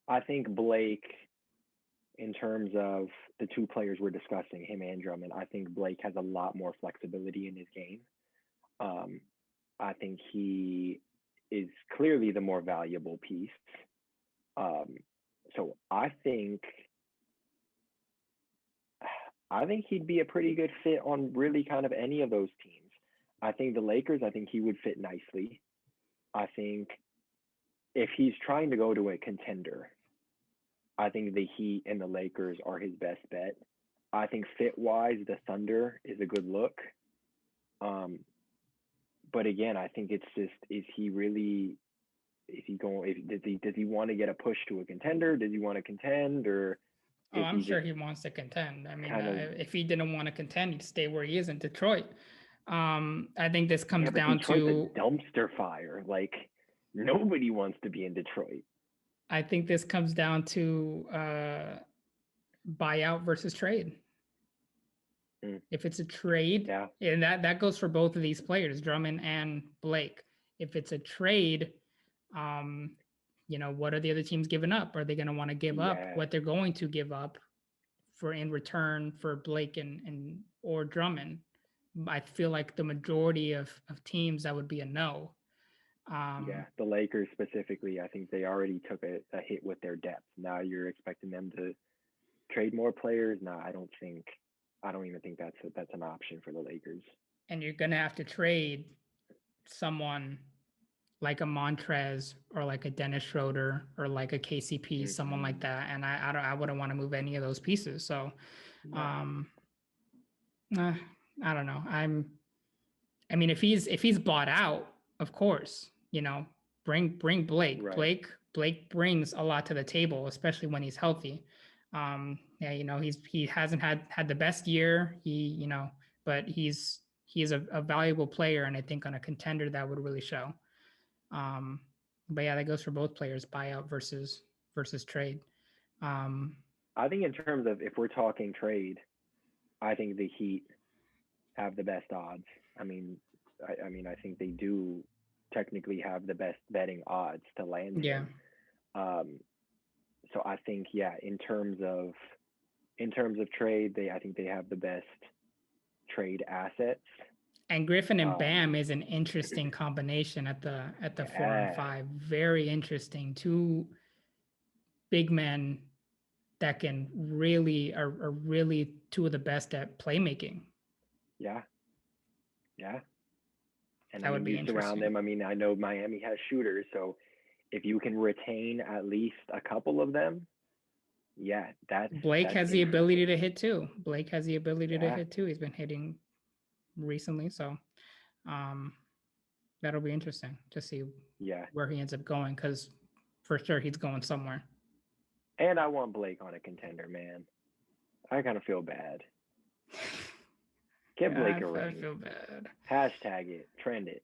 I think Blake, in terms of the two players we're discussing, him and Drummond, I think Blake has a lot more flexibility in his game. I think he is clearly the more valuable piece. So I think he'd be a pretty good fit on really kind of any of those teams. I think the Lakers, I think he would fit nicely. I think if he's trying to go to a contender, I think the Heat and the Lakers are his best bet. I think fit-wise, the Thunder is a good look. But again, I think it's just, does he want to get a push to a contender? Does he want to contend, or? I'm sure he wants to contend. I mean, if he didn't want to contend, he'd stay where he is in Detroit. I think this comes down to a dumpster fire. Like, nobody wants to be in Detroit. I think this comes down to buyout versus trade. If it's a trade, and that goes for both of these players, Drummond and Blake. If it's a trade, what are the other teams giving up? Are they going to want to give up what they're going to give up for in return for Blake and or Drummond? I feel like the majority of teams, that would be a no. The Lakers specifically, I think they already took a hit with their depth. Now you're expecting them to trade more players. No, I don't even think that's an option for the Lakers. And you're gonna have to trade someone like a Montrez or like a Dennis Schroeder or like a KCP, someone like that. And I wouldn't want to move any of those pieces. So, I don't know. I mean, if he's bought out, of course, bring Blake. Right. Blake brings a lot to the table, especially when he's healthy. He hasn't had the best year. But he's a valuable player, and I think on a contender that would really show. But yeah, that goes for both players, buyout versus trade. I think in terms of, if we're talking trade, I think the Heat have the best odds. I mean, I think they do technically have the best betting odds to land him. So I think, in terms of trade, I think they have the best trade assets. And Griffin and Bam is an interesting combination at the 4 and 5. Very interesting. Two big men that can really are really two of the best at playmaking. Yeah. And that would be interesting. Around them. I mean, I know Miami has shooters, so if you can retain at least a couple of them, Blake has the ability to hit too. He's been hitting recently, so that'll be interesting to see where he ends up going, because for sure he's going somewhere. And I want Blake on a contender, man. I kind of feel bad. Get Blake a ring. I feel bad. Hashtag it. Trend it.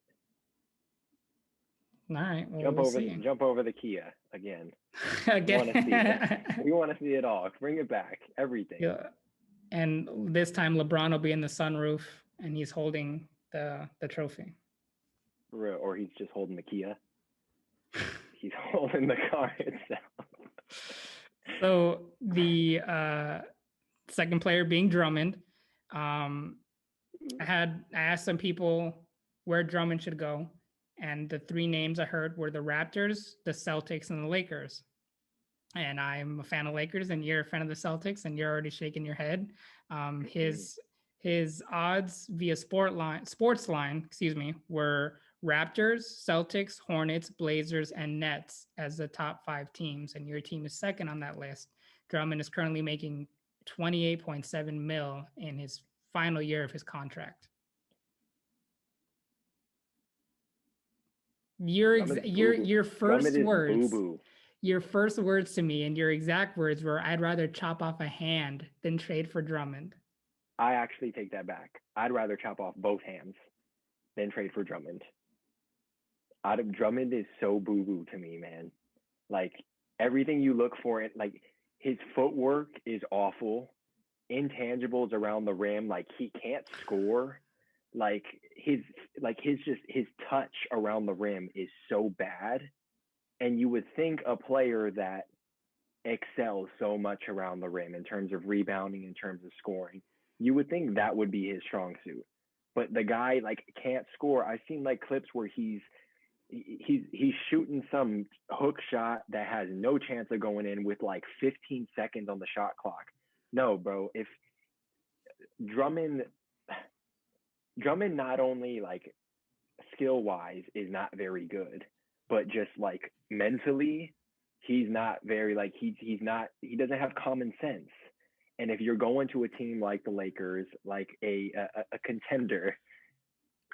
All right. Well, jump over the Kia. again. We want to see it. Again. We want to see it all. Bring it back. Everything. Yeah. And this time LeBron will be in the sunroof and he's holding the trophy. Or he's just holding the Kia. He's holding the car itself. So the second player being Drummond. I asked some people where Drummond should go, and the three names I heard were the Raptors, the Celtics, and the Lakers. And I'm a fan of Lakers, and you're a fan of the Celtics, and you're already shaking your head. His odds via Sportsline, were Raptors, Celtics, Hornets, Blazers, and Nets as the top 5 teams, and your team is second on that list. Drummond is currently making 28.7 mil in his final year of his contract. Your first words. Boo-boo. Your first words to me and your exact words were, "I'd rather chop off a hand than trade for Drummond." I actually take that back. I'd rather chop off both hands than trade for Drummond. Drummond is so boo-boo to me, man. Like, everything you look for, like, his footwork is awful. Intangibles around the rim, like, he can't score. Like, his touch around the rim is so bad. And you would think a player that excels so much around the rim in terms of rebounding, in terms of scoring, you would think that would be his strong suit. But the guy, like, can't score. I've seen, like, clips where he's shooting some hook shot that has no chance of going in with like 15 seconds on the shot clock. No, bro. If Drummond not only, like, skill wise is not very good, but just, like, mentally, he's not very, like, he doesn't have common sense. And if you're going to a team like the Lakers, like a contender,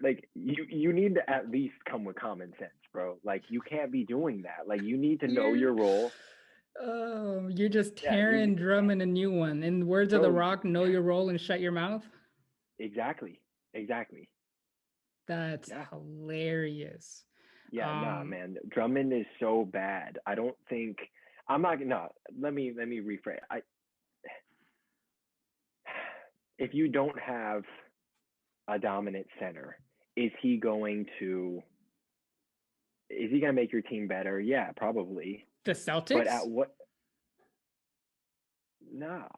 like, you need to at least come with common sense, bro. Like, you can't be doing that. Like, you need to know your role. Oh, you're just tearing Drummond a new one. In the words of The Rock, know your role and shut your mouth. Exactly. That's hilarious. Yeah, nah, man. Drummond is so bad. I don't think I'm not. No, let me rephrase. If you don't have a dominant center, is he going to make your team better? Yeah, probably. The Celtics? But at what? Nah,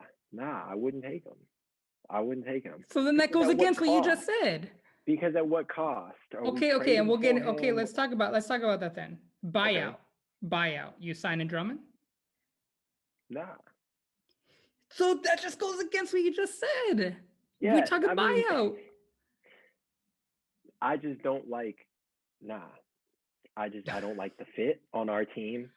I wouldn't take him. So then that goes against what you just said. Because at what cost? Okay, and we'll get okay. Let's talk about that then. Buyout. You signing Drummond? Nah. So that just goes against what you just said. Yeah, we talk about buyout. I just don't like. Nah. I don't like the fit on our team.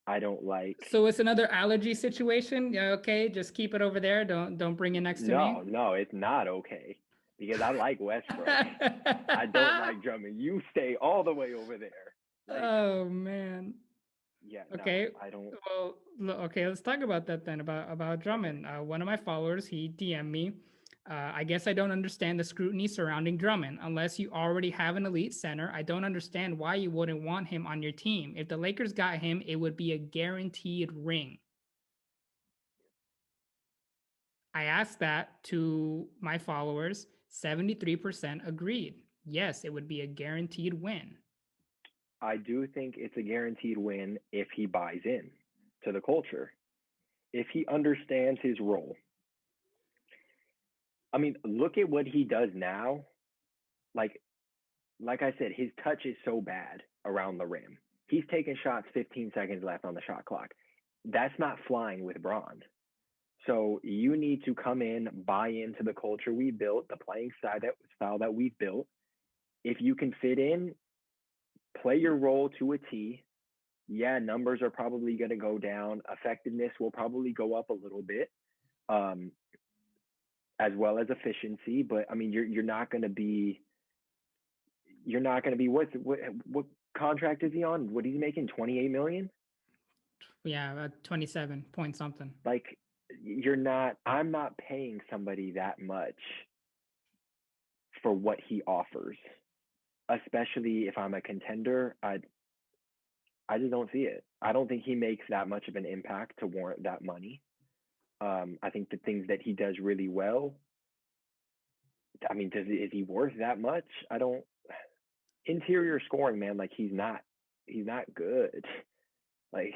I don't like. So it's another allergy situation. Yeah, okay, just keep it over there. Don't bring it next to me. No, it's not okay. Because I like Westbrook. I don't like Drummond. You stay all the way over there. Like, oh man. Yeah. Okay. No, I don't. Well, okay. Let's talk about that then. About Drummond. One of my followers, he DM'd me. I guess I don't understand the scrutiny surrounding Drummond. Unless you already have an elite center, I don't understand why you wouldn't want him on your team. If the Lakers got him, it would be a guaranteed ring. I asked that to my followers. 73% agreed. Yes, it would be a guaranteed win. I do think it's a guaranteed win if he buys in to the culture. If he understands his role. I mean, look at what he does now. Like I said, his touch is so bad around the rim. He's taking shots 15 seconds left on the shot clock. That's not flying with Braun. So you need to come in, buy into the culture we built, the playing style that we've built. If you can fit in, play your role to a T. Yeah, numbers are probably going to go down. Effectiveness will probably go up a little bit, as well as efficiency. But I mean, you're not going to be. What contract is he on? What is he making? 28 million? Yeah, 27 point something. Like, I'm not paying somebody that much for what he offers, especially if I'm a contender. I just don't see it. I don't think he makes that much of an impact to warrant that money. I think the things that he does really well. I mean, is he worth that much? I don't. Interior scoring, man. Like he's not. He's not good. Like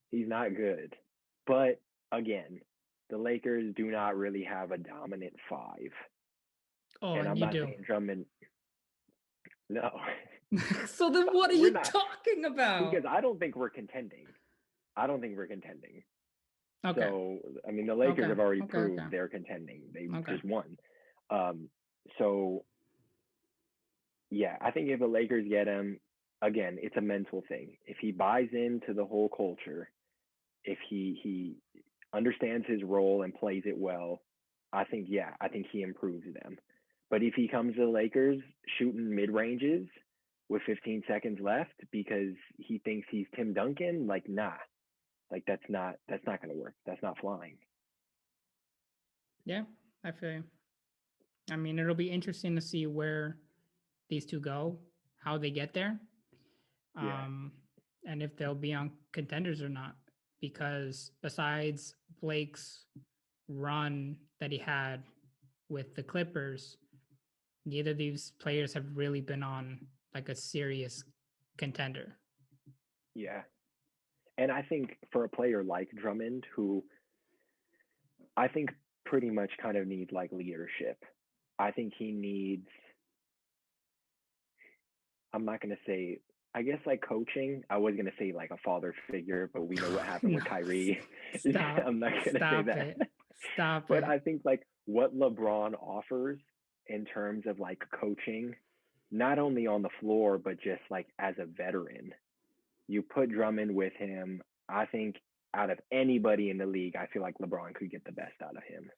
he's not good. But again, the Lakers do not really have a dominant five. Oh, And and I'm you not do. saying Drummond. No, So then what are we're you not, talking about? because I don't think we're contending. I don't think we're contending. Okay. So I mean, the Lakers Okay. have already Okay. Okay. proved they're contending. They Okay. just won. Um, so yeah, I think if the Lakers get him, again, it's a mental thing. If he buys into the whole culture, if he understands his role and plays it well, I think he improves them. But if he comes to the Lakers shooting mid ranges with 15 seconds left because he thinks he's Tim Duncan, like nah, like that's not gonna work. That's not flying. Yeah, I feel you. I mean, it'll be interesting to see where these two go, how they get there, Yeah, um, and if they'll be on contenders or not. Because besides Blake's run that he had with the Clippers, neither of these players have really been on like a serious contender. yeah. And I think for a player like Drummond, who I think pretty much kind of needs like leadership, I think he needs, I'm not going to say, I guess like coaching. I was going to say like a father figure, but we know what happened No, with Kyrie. stop, I'm not going to say stop that. it, stop But it. I think like what LeBron offers in terms of like coaching, not only on the floor, but just like as a veteran, you put Drummond with him. I think out of anybody in the league, I feel like LeBron could get the best out of him.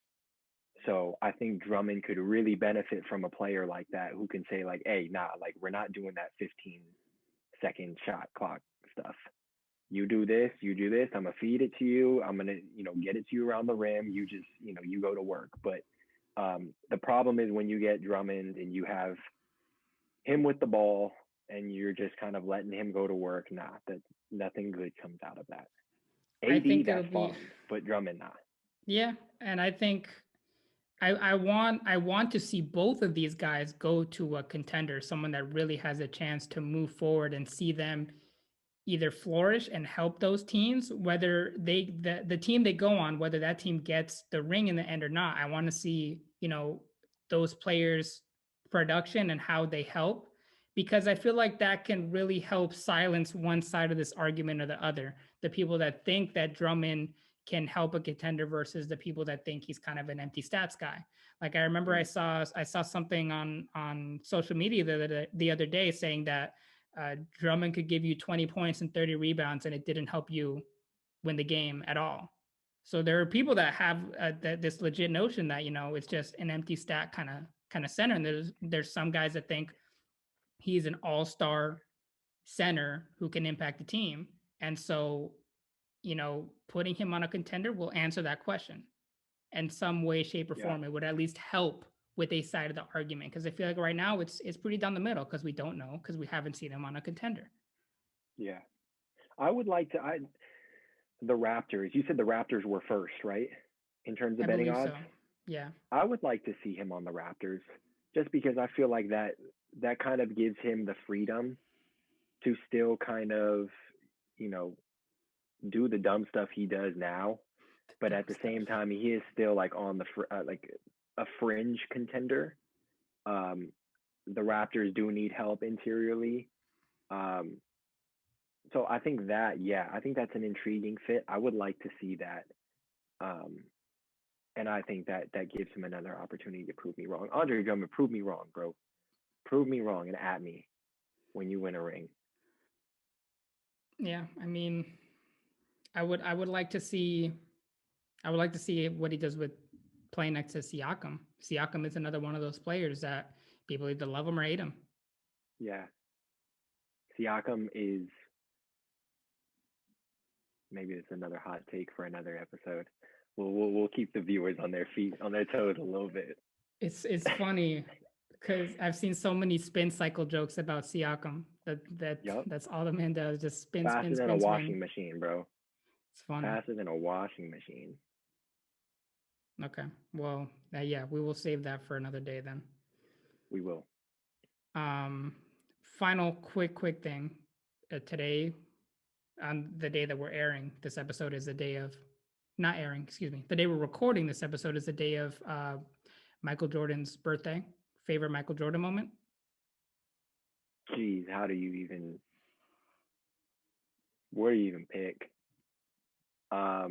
So I think Drummond could really benefit from a player like that who can say like, "Hey, nah, like we're not doing that 15-second shot clock stuff. You do this, you do this. I'm gonna feed it to you. I'm gonna, get it to you around the rim. You just, you go to work." But the problem is when you get Drummond and you have him with the ball and you're just kind of letting him go to work. Nah, that nothing good comes out of that. I AD, think it'll that's be, fine, but Drummond, nah. yeah, and I think I want to see both of these guys go to a contender, someone that really has a chance to move forward and see them either flourish and help those teams, whether the team they go on, whether that team gets the ring in the end or not. I want to see, those players' production and how they help, because I feel like that can really help silence one side of this argument or the other. The people that think that Drummond can help a contender versus the people that think he's kind of an empty stats guy. Like I remember Mm. I saw something on social media the other day saying that Drummond could give you 20 points and 30 rebounds, and it didn't help you win the game at all. So there are people that have this legit notion that it's just an empty stat kind of center, and there's some guys that think he's an all-star center who can impact the team, and so putting him on a contender will answer that question in some way, shape, or Yeah, form. It would at least help with a side of the argument, because I feel like right now it's pretty down the middle because we don't know, because we haven't seen him on a contender. yeah. I would like to. The Raptors. You said the Raptors were first, right? In terms I of betting believe odds, so. Yeah. I would like to see him on the Raptors, just because I feel like that kind of gives him the freedom to still kind of, you know, do the dumb stuff he does now, but Dumb at the stuff. same time, he is still like on the like a fringe contender. Um, the Raptors do need help interiorly. Um, so I think I think that's an intriguing fit. I would like to see that. Um, and I think that gives him another opportunity to prove me wrong. Andre Drummond, prove me wrong, bro. Prove me wrong and at me when you win a ring. Yeah. I mean, I would like to see what he does with playing next to Siakam. Siakam is another one of those players that people either love him or hate him. Yeah, Siakam is, maybe it's another hot take for another episode. We'll keep the viewers on their feet, on their toes a little bit. It's funny. Because I've seen so many spin cycle jokes about Siakam Yup. that's all the man does, just spin, Faster spin, than a spin, spin. washing machine, bro. It's funny. Faster than a washing machine. Okay. Well, yeah, we will save that for another day then. We will. Um, Final quick thing. Today, on the day that we're airing this episode, is the day of not airing. Excuse me. The day we're recording this episode is the day of Michael Jordan's birthday. Favorite Michael Jordan moment? Jeez, how do you even? Where do you even pick? I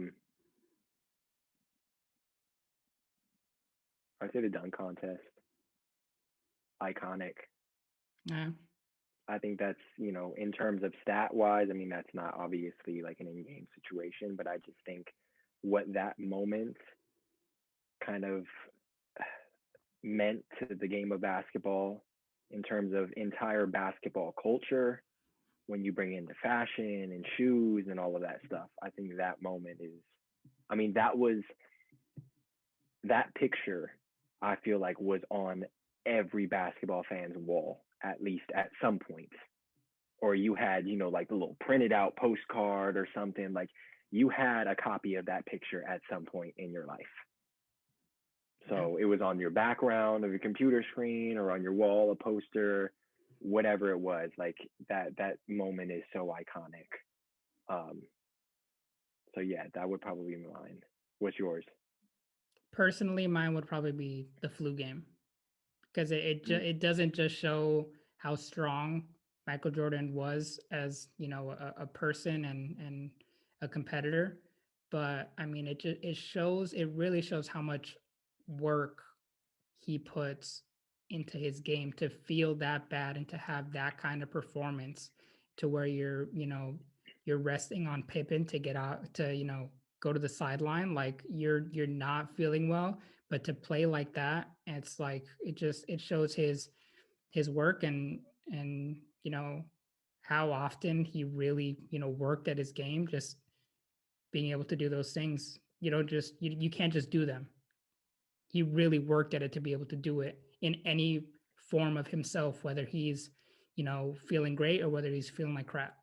say the dunk contest. Iconic. Yeah. I think that's, in terms of stat wise, I mean, that's not obviously like an in game situation, but I just think what that moment kind of meant to the game of basketball in terms of entire basketball culture, when you bring in the fashion and shoes and all of that stuff, I think that moment is, I mean, that picture, I feel like was on every basketball fan's wall, at least at some point. Or you had, like the little printed out postcard or something. Like you had a copy of that picture at some point in your life. So it was on your background of your computer screen or on your wall, a poster, whatever it was. Like that moment is so iconic. So yeah, that would probably be mine. What's yours? Personally, mine would probably be the flu game, because it doesn't just show how strong Michael Jordan was as a person and a competitor, but I mean it really shows how much work he puts into his game to feel that bad and to have that kind of performance, to where you're resting on Pippen to get out to go to the sideline, like you're not feeling well, but to play like that, it's like it shows his work and how often he really worked at his game, just being able to do those things. You can't just do them. He really worked at it to be able to do it in any form of himself, whether he's feeling great or whether he's feeling like crap.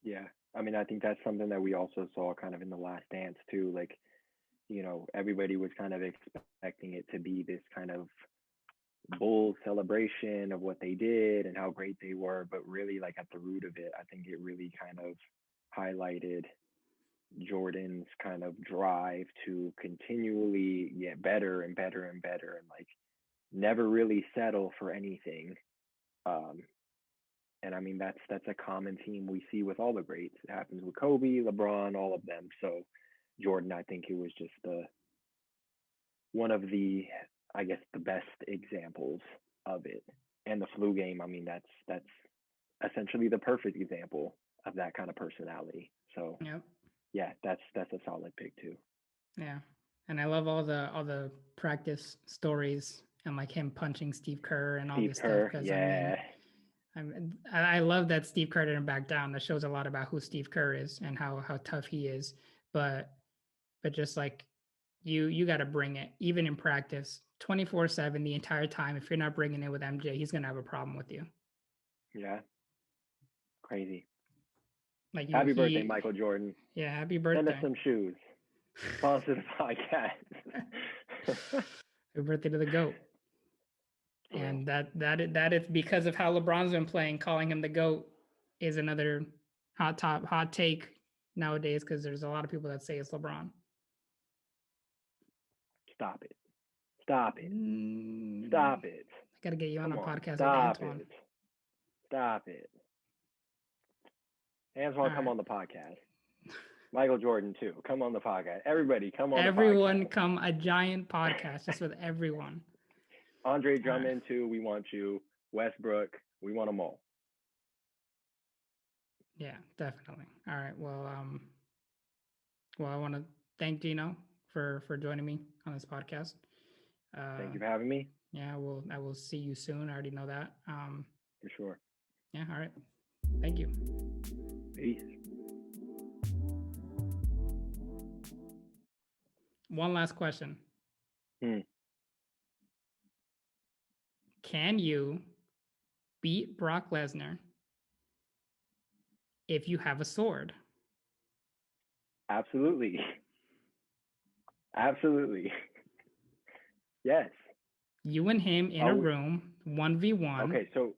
Yeah. I mean, I think that's something that we also saw kind of in the Last Dance too. Like, everybody was kind of expecting it to be this kind of bull celebration of what they did and how great they were, but really, like, at the root of it, I think it really kind of highlighted Jordan's kind of drive to continually get better and better and better, and like never really settle for anything. And I mean, that's a common theme we see with all the greats. It happens with Kobe, LeBron, all of them. So Jordan, I think it was just one of the, I guess, the best examples of it. And the flu game, I mean, that's essentially the perfect example of that kind of personality. So Yep. yeah, that's a solid pick too. Yeah, and I love all the practice stories and like him punching Steve Kerr and all Steve this Kerr, stuff. Because yeah. I love that Steve Kerr didn't back down. That shows a lot about who Steve Kerr is and how tough he is. But just like you got to bring it, even in practice, 24/7 the entire time. If you're not bringing it with MJ, he's gonna have a problem with you. Yeah, crazy. Like Happy birthday, Michael Jordan. Yeah, happy Send birthday. us some shoes. Sponsor the podcast. Happy birthday to the GOAT. And that is because of how LeBron's been playing. Calling him the GOAT is another hot take nowadays, because there's a lot of people that say it's LeBron. Stop it. Stop it. Stop it. I gotta get you on a podcast Stop with Antoine. it. Stop it. Antoine, come on the podcast. Michael Jordan too. Come on the podcast. Everybody, come on. Everyone, come a giant podcast just with everyone. Andre Drummond too. We want you. Westbrook. We want them all. Yeah, definitely. All right. Well, I want to thank Gino for joining me on this podcast. Thank you for having me. Yeah, I will see you soon. I already know that. For sure. Yeah. All right. Thank you. Peace. One last question. Can you beat Brock Lesnar if you have a sword? Absolutely. Absolutely. Yes. You and him in a room, 1v1. Okay, so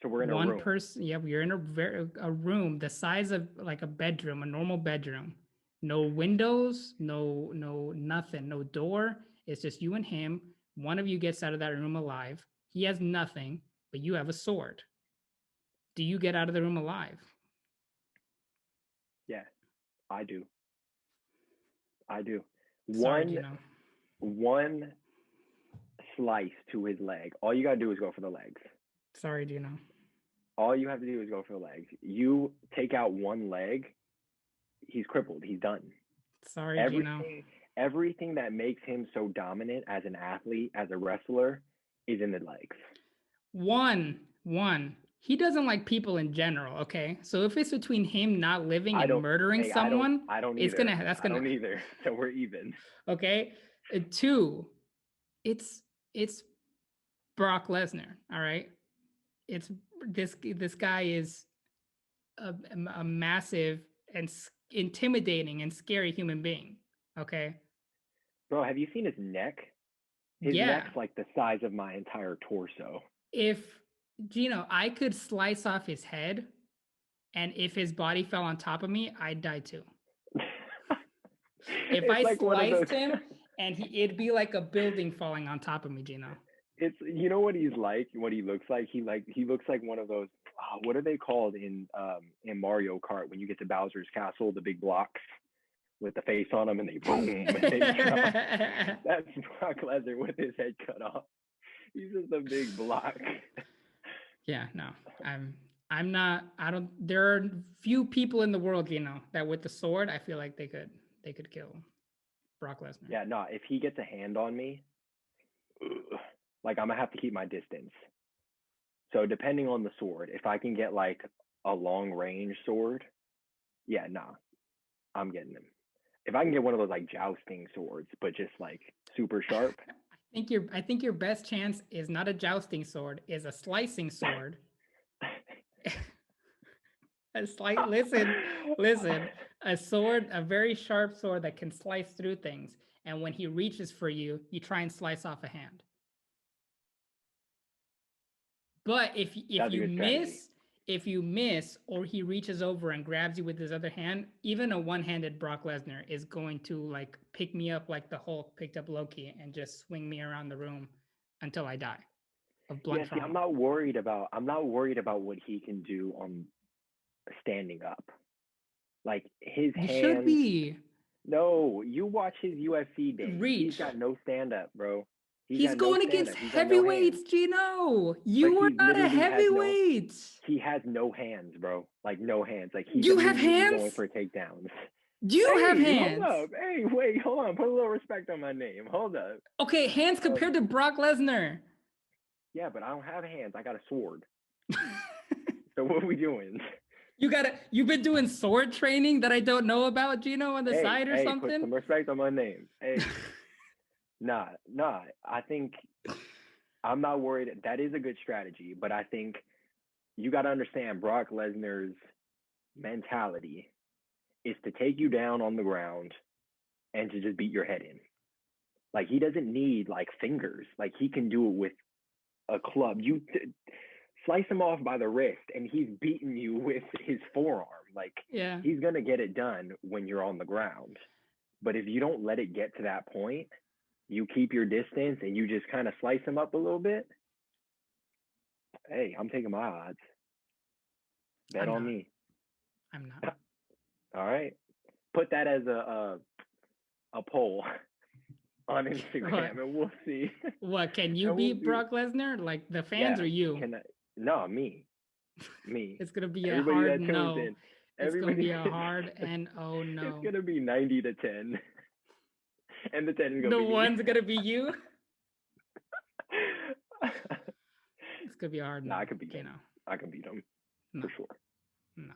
we're in a one room. person. Yeah, we're in a room the size of like a bedroom, a normal bedroom. No windows, no nothing, no door. It's just you and him. One of you gets out of that room alive. He has nothing, but you have a sword. Do you get out of the room alive? Yeah, I do. Sorry, Gino. One slice to his leg. All you gotta do is go for the legs. Sorry, Gino. All you have to do is go for the legs. You take out one leg, he's crippled. He's done. Sorry, Gino. Everything that makes him so dominant as an athlete, as a wrestler, is in the legs. One. He doesn't like people in general, okay? So if it's between him not living and murdering someone, I don't it's either. gonna I don't either. So we're even. Okay. Two, it's Brock Lesnar. All right. It's this guy is a massive and intimidating and scary human being. Okay. Bro, have you seen his neck? His neck's like the size of my entire torso. If Gino, I could slice off his head, and if his body fell on top of me, I'd die too. If I like sliced him, and it'd be like a building falling on top of me, Gino. It's, you know what he's like, what he looks like. He looks like one of those. What are they called in Mario Kart when you get to Bowser's Castle, the big blocks with the face on them and they boom. And they That's Brock Lesnar with his head cut off. He's just a big block. Yeah, no, I'm not. I don't. There are few people in the world, you know, that with the sword, I feel like they could kill Brock Lesnar. Yeah, no. If he gets a hand on me, like I'm gonna have to keep my distance. So depending on the sword, if I can get like a long range sword, yeah, nah, I'm getting him. If I can get one of those like jousting swords, but just like super sharp. I think your best chance is not a jousting sword, is a slicing sword. Listen, a sword, a very sharp sword that can slice through things. And when he reaches for you, you try and slice off a hand. But if you miss, or he reaches over and grabs you with his other hand, even a one-handed Brock Lesnar is going to like pick me up like the Hulk picked up Loki and just swing me around the room until I die of blunt trauma. I'm not worried about what he can do on standing up. Like his hands. You should be. No, you watch his UFC days. He's got no stand up, bro. He's going against heavyweights, Gino. You are not a heavyweight. He has no hands, bro. Like no hands. Like he's you have hands going for takedowns. You have hands. Hold up. Hey, wait, hold on. Put a little respect on my name. Hold up. Okay, hands compared to Brock Lesnar. Yeah, but I don't have hands. I got a sword. So what are we doing? You've been doing sword training that I don't know about, Gino, on the side or something? Put some respect on my name. Hey. Nah. I think I'm not worried. That is a good strategy, but I think you got to understand Brock Lesnar's mentality is to take you down on the ground and to just beat your head in. Like he doesn't need like fingers. Like he can do it with a club. You slice him off by the wrist and he's beating you with his forearm. Like he's going to get it done when you're on the ground. But if you don't let it get to that point, you keep your distance and you just kind of slice him up a little bit. Hey, I'm taking my odds. Bet on me. I'm not. All right. Put that as a poll on Instagram and we'll see. What, can you beat Brock Lesnar? Like the fans or you? No, me. It's going to be a hard no. It's going to be a hard no. It's going to be 90-10. And the 10 is going to be the one's going to be you? It's going to be a hard no. I can beat him. I can beat him. For sure. No.